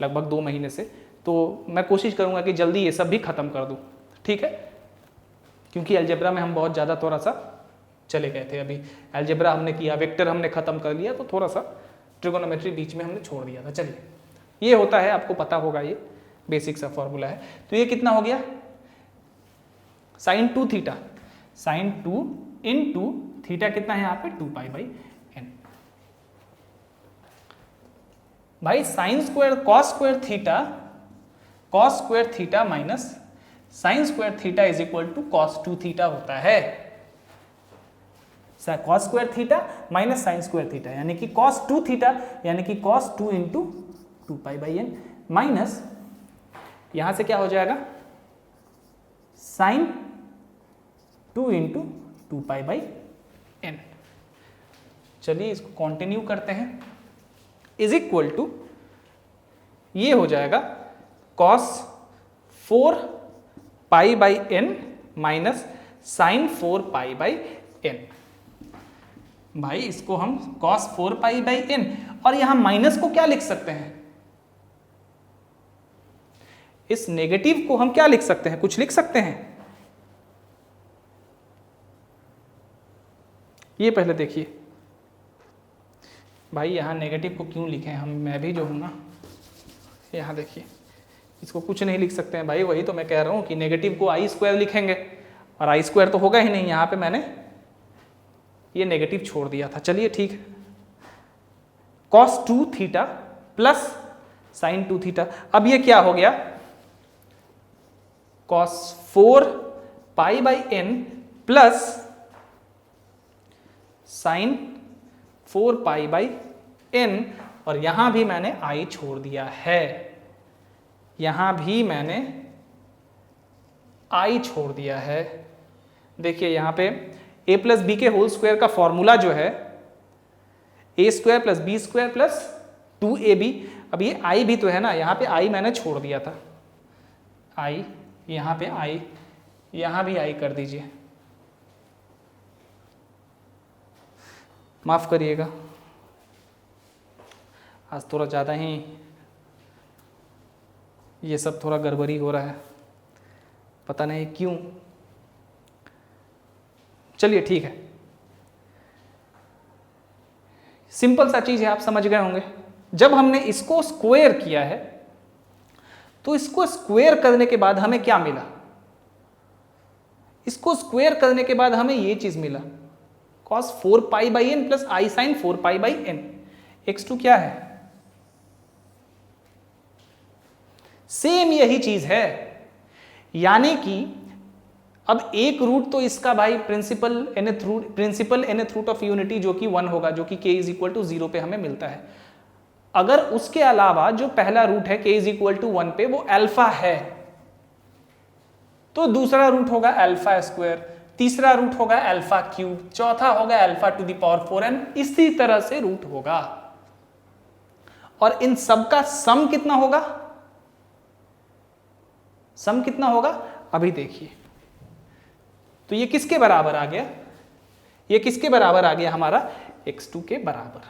लगभग 2 महीने से, तो मैं कोशिश करूंगा कि जल्दी ये सब भी खत्म कर दूं, ठीक है। क्योंकि अलजेब्रा में हम बहुत ज़्यादा थोड़ा सा चले गए थे, अभी अलजेब्रा हमने किया, वेक्टर हमने खत्म कर लिया, तो थोड़ा सा ट्रिगोनोमेट्री बीच में हमने छोड़ दिया था। चलिए, ये होता है, आपको पता होगा, ये बेसिक सा फॉर्मूला है। तो ये कितना हो गया sine 2 theta, sine 2 into theta कितना है यहाँ पे 2π/n। भाई sine square cos square theta minus sine square theta is equal to cos 2 theta होता है। Cos square theta minus sine square theta यानी कि कॉस 2 थीटा यानी कि कॉस 2 इंटू 2π/n माइनस यहां से क्या हो जाएगा साइन 2 इंटू 2π/n। चलिए इसको कंटिन्यू करते हैं, इज इक्वल टू ये हो जाएगा cos 4π/n minus sign 4π/n। भाई इसको हम कॉस 4π/n और यहां माइनस को क्या लिख सकते हैं, इस नेगेटिव को हम क्या लिख सकते हैं, कुछ लिख सकते हैं। ये पहले देखिए भाई, यहां नेगेटिव को क्यों लिखें हम, मैं भी जो हूं ना, यहां देखिए इसको कुछ नहीं लिख सकते हैं भाई, वही तो मैं कह रहा हूं कि नेगेटिव को आई स्क्वायर लिखेंगे और आई स्क्वायर तो होगा ही नहीं, यहां पे मैंने ये नेगेटिव छोड़ दिया था। चलिए ठीक है, cos 2 theta plus sign 2 theta, अब ये क्या हो गया cos 4π/n plus sign 4π/n और यहां भी मैंने आई छोड़ दिया है, यहां भी मैंने आई छोड़ दिया है। देखिए यहां पे a प्लस बी के होल स्क्वायर का फॉर्मूला जो है a square plus b square plus 2ab, अब ये आई भी तो है ना, यहां पे आई मैंने छोड़ दिया था, आई यहां पे आई, यहां भी आई कर दीजिए, माफ करिएगा आज थोड़ा ज़्यादा ही ये सब थोड़ा गड़बड़ी हो रहा है, पता नहीं क्यों। चलिए ठीक है, सिंपल सा चीज़ है, आप समझ गए होंगे। जब हमने इसको स्क्वायर किया है तो इसको स्क्वायर करने के बाद हमें क्या मिला, इसको स्क्वायर करने के बाद हमें ये चीज़ मिला cos 4π/n plus i sign 4π/n। x2 क्या है, सेम यही चीज है, यानी कि अब एक रूट तो इसका भाई principal nth root of unity जो कि 1 होगा, जो कि k इज इक्वल टू 0 पे हमें मिलता है। अगर उसके अलावा जो पहला रूट है k इज इक्वल टू 1 पे वो अल्फा है, तो दूसरा रूट होगा अल्फा स्क्वायर, तीसरा रूट होगा अल्फा क्यूब, चौथा होगा alpha two the power 4n, इसी तरह से रूट होगा। और इन सब का सम कितना होगा, सम कितना होगा अभी देखिए। तो ये किसके बराबर आ गया, ये किसके बराबर आ गया हमारा x2 के बराबर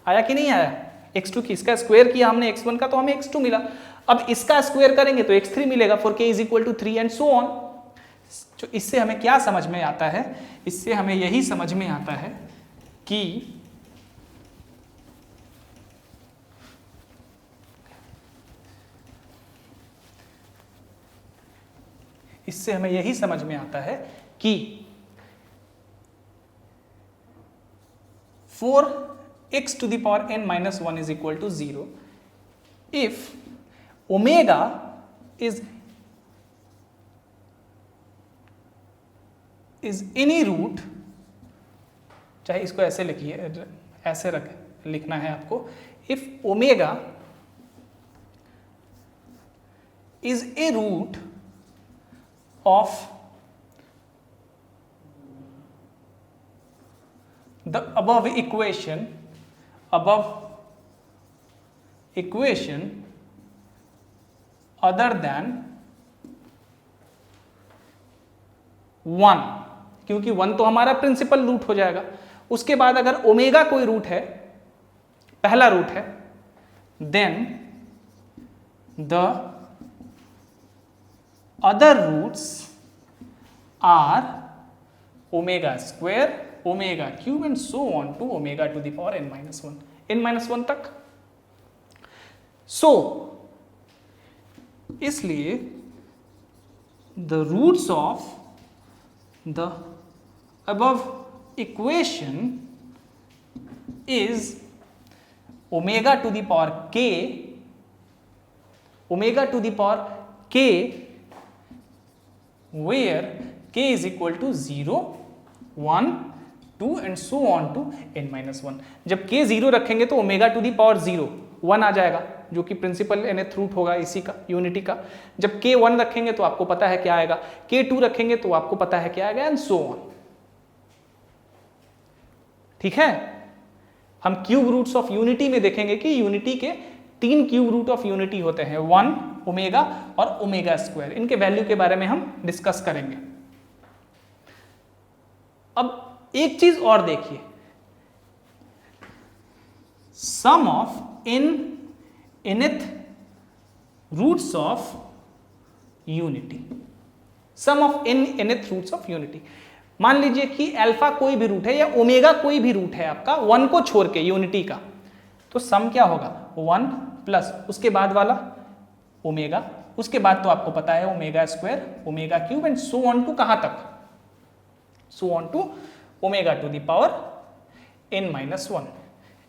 आया कि नहीं आया, x2 की, इसका स्क्वायर किया हमने x1 का तो हमें x2 मिला, अब इसका स्क्वायर करेंगे तो x3 मिलेगा, for k is equal to 3 and so on. तो इससे हमें क्या समझ में आता है, इससे हमें यही समझ में आता है कि इससे हमें यही समझ में आता है कि 4x to the power n minus 1 is equal to 0 if omega is is any root, चाहे इसको ऐसे लिखिए, ऐसे लिखना है आपको, if omega is a root of the above equation other than 1, क्योंकि 1 तो हमारा प्रिंसिपल रूट हो जाएगा। उसके बाद अगर ओमेगा कोई रूट है, पहला रूट है, then the other roots are omega square, omega cube and so on to omega to the power n minus 1, n minus 1 तक। So इसलिए the roots of the above equation is omega to the power k, omega to the power k, where k is equal to 0, 1, 2 and so on to n minus 1। जब k 0 रखेंगे तो omega to the power 0 1 आ जाएगा, जो कि principal nth root होगा इसी का, unity का। जब k 1 रखेंगे तो आपको पता है क्या आएगा, k 2 रखेंगे तो आपको पता है क्या आएगा, एंड सो ऑन। ठीक है, हम क्यूब रूट्स ऑफ यूनिटी में देखेंगे कि यूनिटी के 3 क्यूब रूट ऑफ यूनिटी होते हैं, 1, ओमेगा और ओमेगा स्क्वायर। इनके वैल्यू के बारे में हम डिस्कस करेंगे। अब एक चीज और देखिए, sum of nth roots of unity, sum of nth roots of unity. मान लीजिए कि अल्फा कोई भी रूट है या ओमेगा कोई भी रूट है आपका 1 को छोड़ के यूनिटी का, तो सम क्या होगा, 1 प्लस उसके बाद वाला ओमेगा, उसके बाद तो आपको पता है omega square, omega cube and so on to कहां तक, so on to omega to the power n minus 1।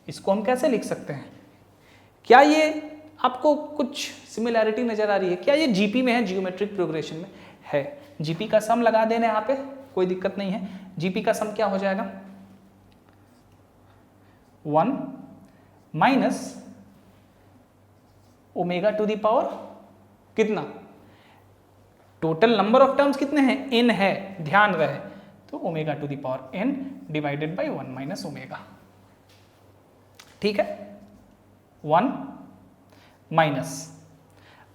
इसको हम कैसे लिख सकते हैं? क्या ये आपको कुछ सिमिलैरिटी नजर आ रही है? क्या ये जीपी में है, जियोमेट्रिक प्रोग्रेशन में है? जीपी का सम लगा देना यहाँ पे, कोई दिक्कत नहीं है। जीपी का सम क्या हो जाएगा, 1 minus omega to the power कितना, टोटल नंबर ऑफ टर्म्स कितने हैं, n है, ध्यान रहे, तो omega to the power n divided by 1 minus omega. ठीक है, 1 माइनस,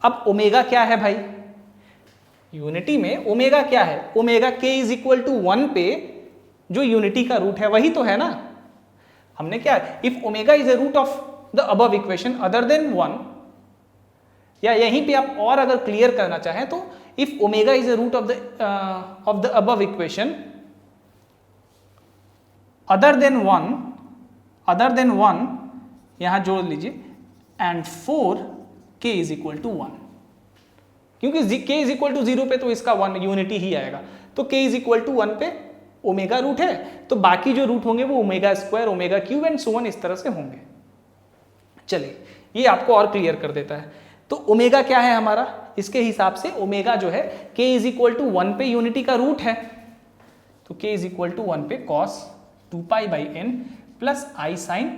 अब ओमेगा क्या है भाई, यूनिटी में ओमेगा क्या है, omega k is equal to 1 पे जो यूनिटी का रूट है वही तो है ना। हमने क्या, if omega is a root of the above equation other than 1, या यहीं पे आप और अगर क्लियर करना चाहें तो if omega is a root of the above equation other than 1, यहां जोड़ लीजिए, and 4 k is equal to 1, क्योंकि k इज इक्वल टू 0 पे तो इसका 1 यूनिटी ही आएगा, तो k इज इक्वल टू 1 पे ओमेगा रूट है, तो बाकी जो रूट होंगे वो omega square, omega cube and so on इस तरह से होंगे। चलिए, ये आपको और क्लियर कर देता है। तो ओमेगा क्या है हमारा, इसके हिसाब से ओमेगा जो है k इज इक्वल टू 1 पे यूनिटी का रूट है, तो k इज इक्वल टू 1 पे cos 2 pi by n plus i sine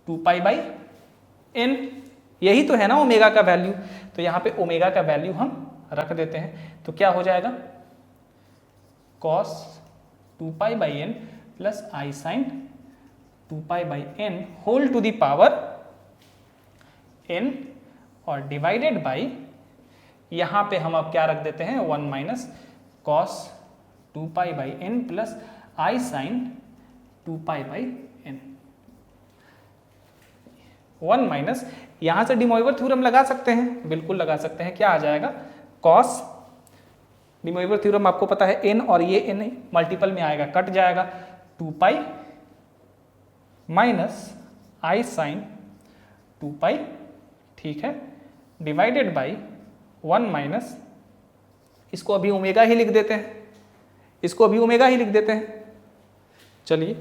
2 pi by n, यही तो है ना ओमेगा का वैल्यू। तो यहाँ पे ओमेगा का वैल्यू हम रख देते हैं, तो क्या हो जाएगा, cos 2 pi by n plus i sine 2 pi by n whole to the power n, और डिवाइडेड बाई, यहाँ पे हम अब क्या रख देते हैं, 1 minus cos 2 pi by n plus i sine 2 pi by n। 1 minus, यहाँ से डी मोइवर थ्योरम लगा सकते हैं, बिल्कुल लगा सकते हैं। क्या आ जाएगा, cos, डी मोइवर थ्योरम आपको पता है, n और ये n मल्टीपल में आएगा, कट जाएगा, 2 पाई माइनस आई साइन 2 पाई, ठीक है, डिवाइडेड बाई 1 माइनस, इसको अभी ओमेगा ही लिख देते हैं, इसको अभी ओमेगा ही लिख देते हैं। चलिए,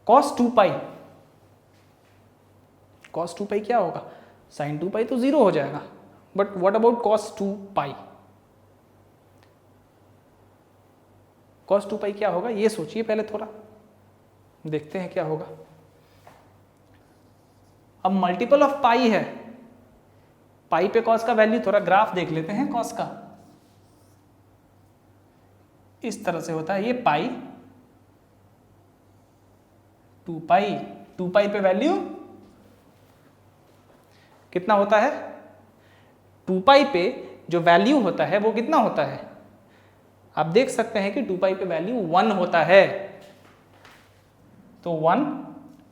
cos 2 पाई, cos 2 पाई क्या होगा, sin 2 पाई तो 0 हो जाएगा, but what about cos 2 pi, cos 2 पाई क्या होगा ये सोचिए पहले थोड़ा, देखते हैं क्या होगा। अब मल्टीपल ऑफ पाई है, पाई पे कॉस का वैल्यू, थोड़ा ग्राफ देख लेते हैं कॉस का। इस तरह से होता है ये पाई, 2 पाई, 2 पाई पे वैल्यू कितना होता है, 2 पाई पे जो वैल्यू होता है वो कितना होता है, आप देख सकते हैं कि 2 पाई पे वैल्यू 1 होता है। तो 1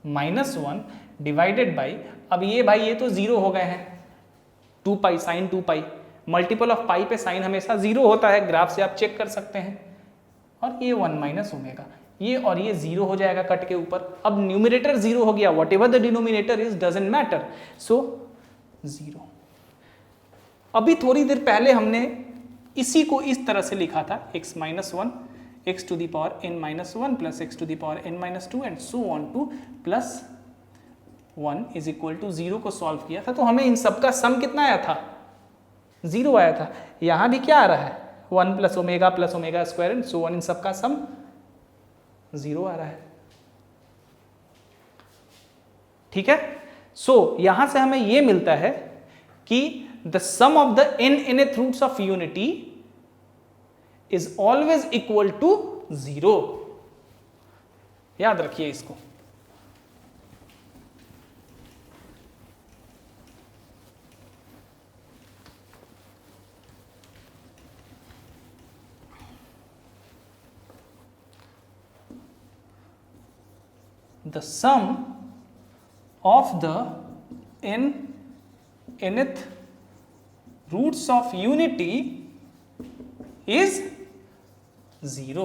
माइनस 1 डिवाइडेड बाई, अब ये भाई ये तो 0 हो गए हैं, 2 pi sine 2 pi, multiple of pi पे साइन हमेशा 0 होता है, ग्राफ से आप चेक कर सकते हैं। और ये 1 माइनस ओमेगा, ये और ये 0 हो जाएगा कट के ऊपर। अब न्यूमरेटर 0 हो गया, whatever the denominator is doesn't matter, so 0। अभी थोड़ी देर पहले हमने इसी को इस तरह से लिखा था, x minus 1 x to the power n minus 1 plus x to the power n minus 2 and so on to plus 1 is equal to 0 को सॉल्व किया था। तो हमें इन सब का सम कितना आया था, 0 आया था। यहां भी क्या आ रहा है, 1 plus omega square and so on, इन सब का सम 0 आ रहा है। ठीक है, सो यहां से हमें यह मिलता है कि the sum of the nth roots of unity is always equal to 0। याद रखिए इसको। The sum of the nth roots of unity is 0,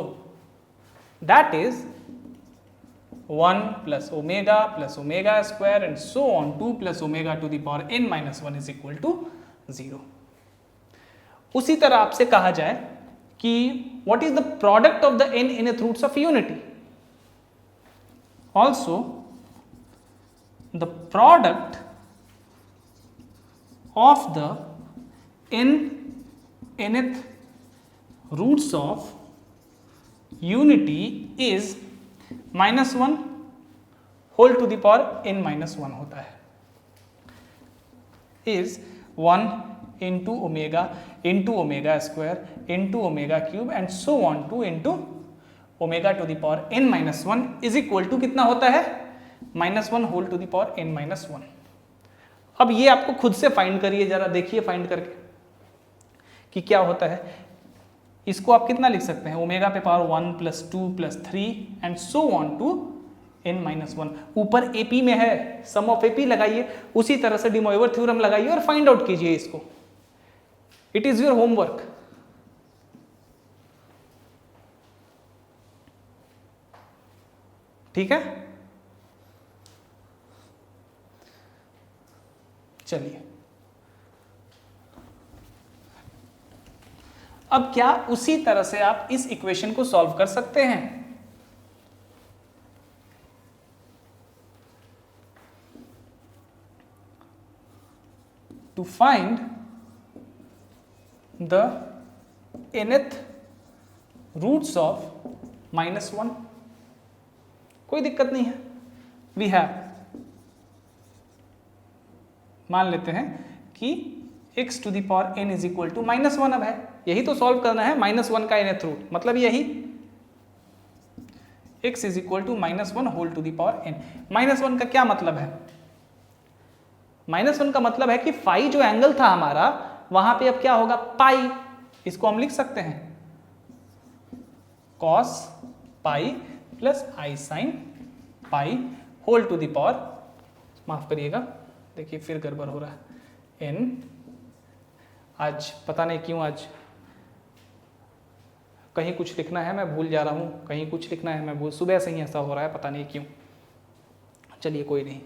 that is 1 plus omega square and so on 2 plus omega to the power n minus 1 is equal to 0। उसी तरह आपसे कहा जाए कि what is the product of the nth roots of unity, also the product of the nth roots of unity is minus 1 whole to the power n minus 1 होता है, is 1 into omega square into omega cube and so on 2 into omega to the power n minus 1 is equal to कितना होता है, minus 1 whole to the power n minus 1। अब ये आपको खुद से फाइंड करिए, जरा देखिए फाइंड करके कि क्या होता है। इसको आप कितना लिख सकते हैं, ओमेगा पे power 1 plus 2 plus 3 and so on to n minus 1। ऊपर AP में है, सम ऑफ AP लगाइए, उसी तरह से डी मोइवर थ्योरम लगाइए और फाइंड आउट कीजिए इसको। It is your homework. ठीक है, चलिए अब क्या उसी तरह से आप इस इक्वेशन को सॉल्व कर सकते हैं। To find the nth roots of -1, कोई दिक्कत नहीं है। वी हैव, मान लेते हैं कि x to the power n is equal to -1 अब है, यही तो सॉल्व करना है, -1 का nth रूट, मतलब यही x is equal to -1 whole to the power n। -1 का क्या मतलब है, -1 का मतलब है कि फाई जो एंगल था हमारा वहां पे अब क्या होगा, पाई। इसको हम लिख सकते हैं cos pi plus i sine pi whole to the power, माफ करिएगा देखिए फिर गड़बड़ हो रहा है, n, आज पता नहीं क्यों आज कहीं कुछ लिखना है मैं भूल जा रहा हूँ, कहीं कुछ लिखना है मैं भूल, सुबह से ही ऐसा हो रहा है पता नहीं क्यों। चलिए कोई नहीं,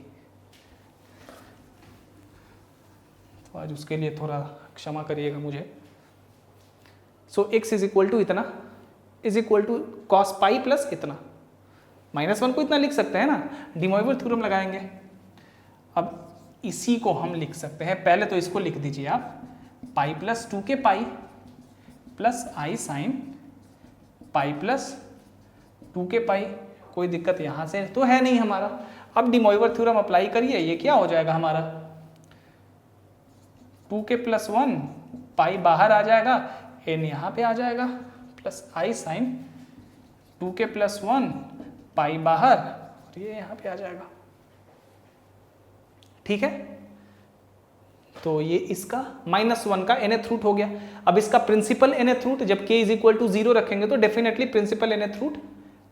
तो आज उसके लिए थोड़ा क्षमा करिएगा मुझे। So x is equal to इतना is equal to cos pi plus इतना, -1 को इतना लिख सकते हैं ना, डी मोइवर थ्योरम लगाएंगे। अब इसी को हम लिख सकते हैं, पहले तो इसको लिख दीजिए आप, पाई प्लस 2 के पाई plus i sine pi plus 2 के पाई, कोई दिक्कत यहाँ से तो है नहीं हमारा। अब डी मोइवर थ्योरम अप्लाई करिए, ये क्या हो जाएगा हमारा 2 के प्लस 1 पाई बाहर आ जाएगा, एन यहाँ पे आ जाएगा प्लस आई साइन 2 के प्लस 1 पाई बाहर और ये यहाँ पे आ जाएगा। ठीक है, तो ये इसका -1 का nth रूट हो गया। अब इसका प्रिंसिपल nth रूट जब k इज इक्वल टू 0 रखेंगे तो definitely principal nth root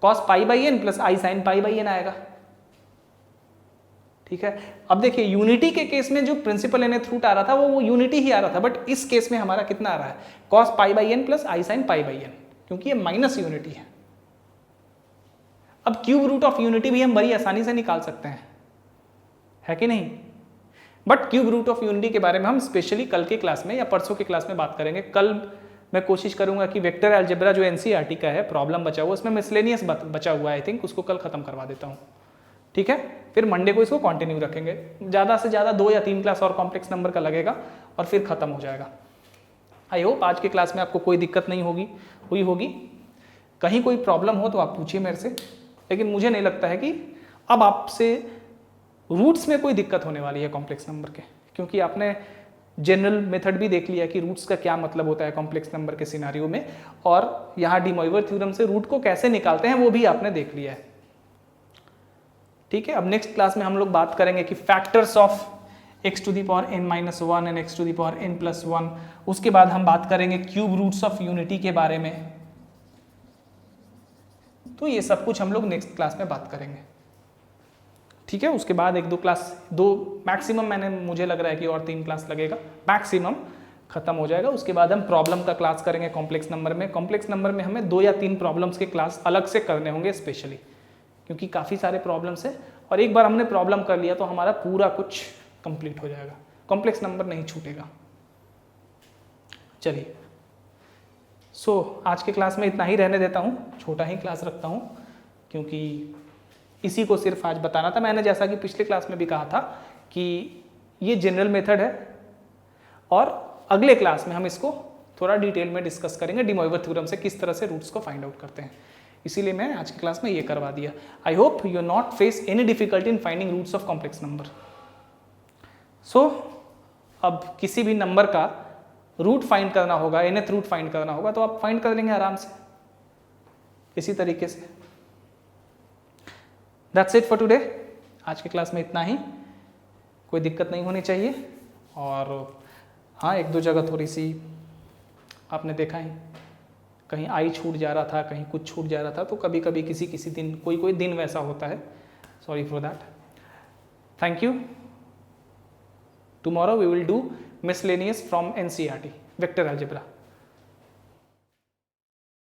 cos pi by n plus i sine pi by n आएगा। ठीक है, अब देखिए यूनिटी के केस में जो प्रिंसिपल nth रूट आ रहा था वो यूनिटी ही आ रहा था, बट इस केस में हमारा कितना आ रहा है cos pi by n plus i sine pi by n, क्योंकि ये माइनस यूनिटी है। अब क्यूब रूट ऑफ यूनिटी भी हम बड़ी आसानी से निकाल सकते हैं, है कि नहीं? But cube root of unity के बारे में हम स्पेशली कल के क्लास में या परसों के क्लास में बात करेंगे। कल मैं कोशिश करूंगा कि वेक्टर अलजेब्रा जो एनसीईआरटी का है प्रॉब्लम बचा हुआ, उसमें मिसलेनियस बचा हुआ है, आई थिंक उसको कल खत्म करवा देता हूँ। ठीक है, फिर मंडे को इसको कंटिन्यू रखेंगे, ज़्यादा से ज़्यादा 2 या 3 क्लास और कॉम्प्लेक्स नंबर का लगेगा और फिर खत्म हो जाएगा। आई होप आज के क्लास में आपको कोई दिक्कत नहीं हुई होगी। कहीं कोई प्रॉब्लम हो तो आप पूछिए मेरे से, लेकिन मुझे नहीं लगता है कि अब आपसे रूट्स में कोई दिक्कत होने वाली है कॉम्प्लेक्स नंबर के, क्योंकि आपने जनरल मेथड भी देख लिया कि रूट्स का क्या मतलब होता है कॉम्प्लेक्स नंबर के सिनारियो में, और यहाँ डी मोइवर थ्योरम से रूट को कैसे निकालते हैं वो भी आपने देख लिया है। ठीक है, अब नेक्स्ट क्लास में हम लोग बात करेंगे कि factors of x to the power n minus 1 and x to the power n plus 1। उसके बाद हम बात करेंगे क्यूब रूट्स ऑफ यूनिटी के बारे में। तो ये सब कुछ हम लोग नेक्स्ट क्लास में बात करेंगे। ठीक है, उसके बाद 1-2 क्लास, 2 मैक्सिमम, मुझे लग रहा है कि और 3 क्लास लगेगा मैक्सिमम, खत्म हो जाएगा। उसके बाद हम प्रॉब्लम का क्लास करेंगे कॉम्प्लेक्स नंबर में। कॉम्प्लेक्स नंबर में हमें 2 या 3 प्रॉब्लम्स के क्लास अलग से करने होंगे स्पेशली, क्योंकि काफ़ी सारे प्रॉब्लम्स है, और एक बार हमने प्रॉब्लम कर लिया तो हमारा पूरा कुछ कंप्लीट हो जाएगा, कॉम्प्लेक्स नंबर नहीं छूटेगा। चलिए, आज के क्लास में इतना ही रहने देता हूँ, छोटा ही क्लास रखता हूँ, क्योंकि इसी को सिर्फ आज बताना था। मैंने जैसा कि पिछले क्लास में भी कहा था कि ये जनरल मेथड है, और अगले क्लास में हम इसको थोड़ा डिटेल में डिस्कस करेंगे डी मोइवर थ्योरम से किस तरह से रूट्स को फाइंड आउट करते हैं। इसीलिए मैं आज की क्लास में ये करवा दिया। I hope you not face any difficulty in finding roots of complex number. अब किसी भी नंबर का रूट फाइंड करना होगा, nth रूट फाइंड करना होगा, तो आप फाइंड कर लेंगे आराम से इसी तरीके से। That's it for today. आज की क्लास में इतना ही, कोई दिक्कत नहीं होनी चाहिए। और हाँ, 1-2 जगह थोड़ी सी आपने देखा ही, कहीं आई छूट जा रहा था, कहीं कुछ छूट जा रहा था, तो कभी कभी किसी दिन कोई दिन वैसा होता है। Sorry for that. Thank you. Tomorrow we will do miscellaneous from NCERT vector algebra.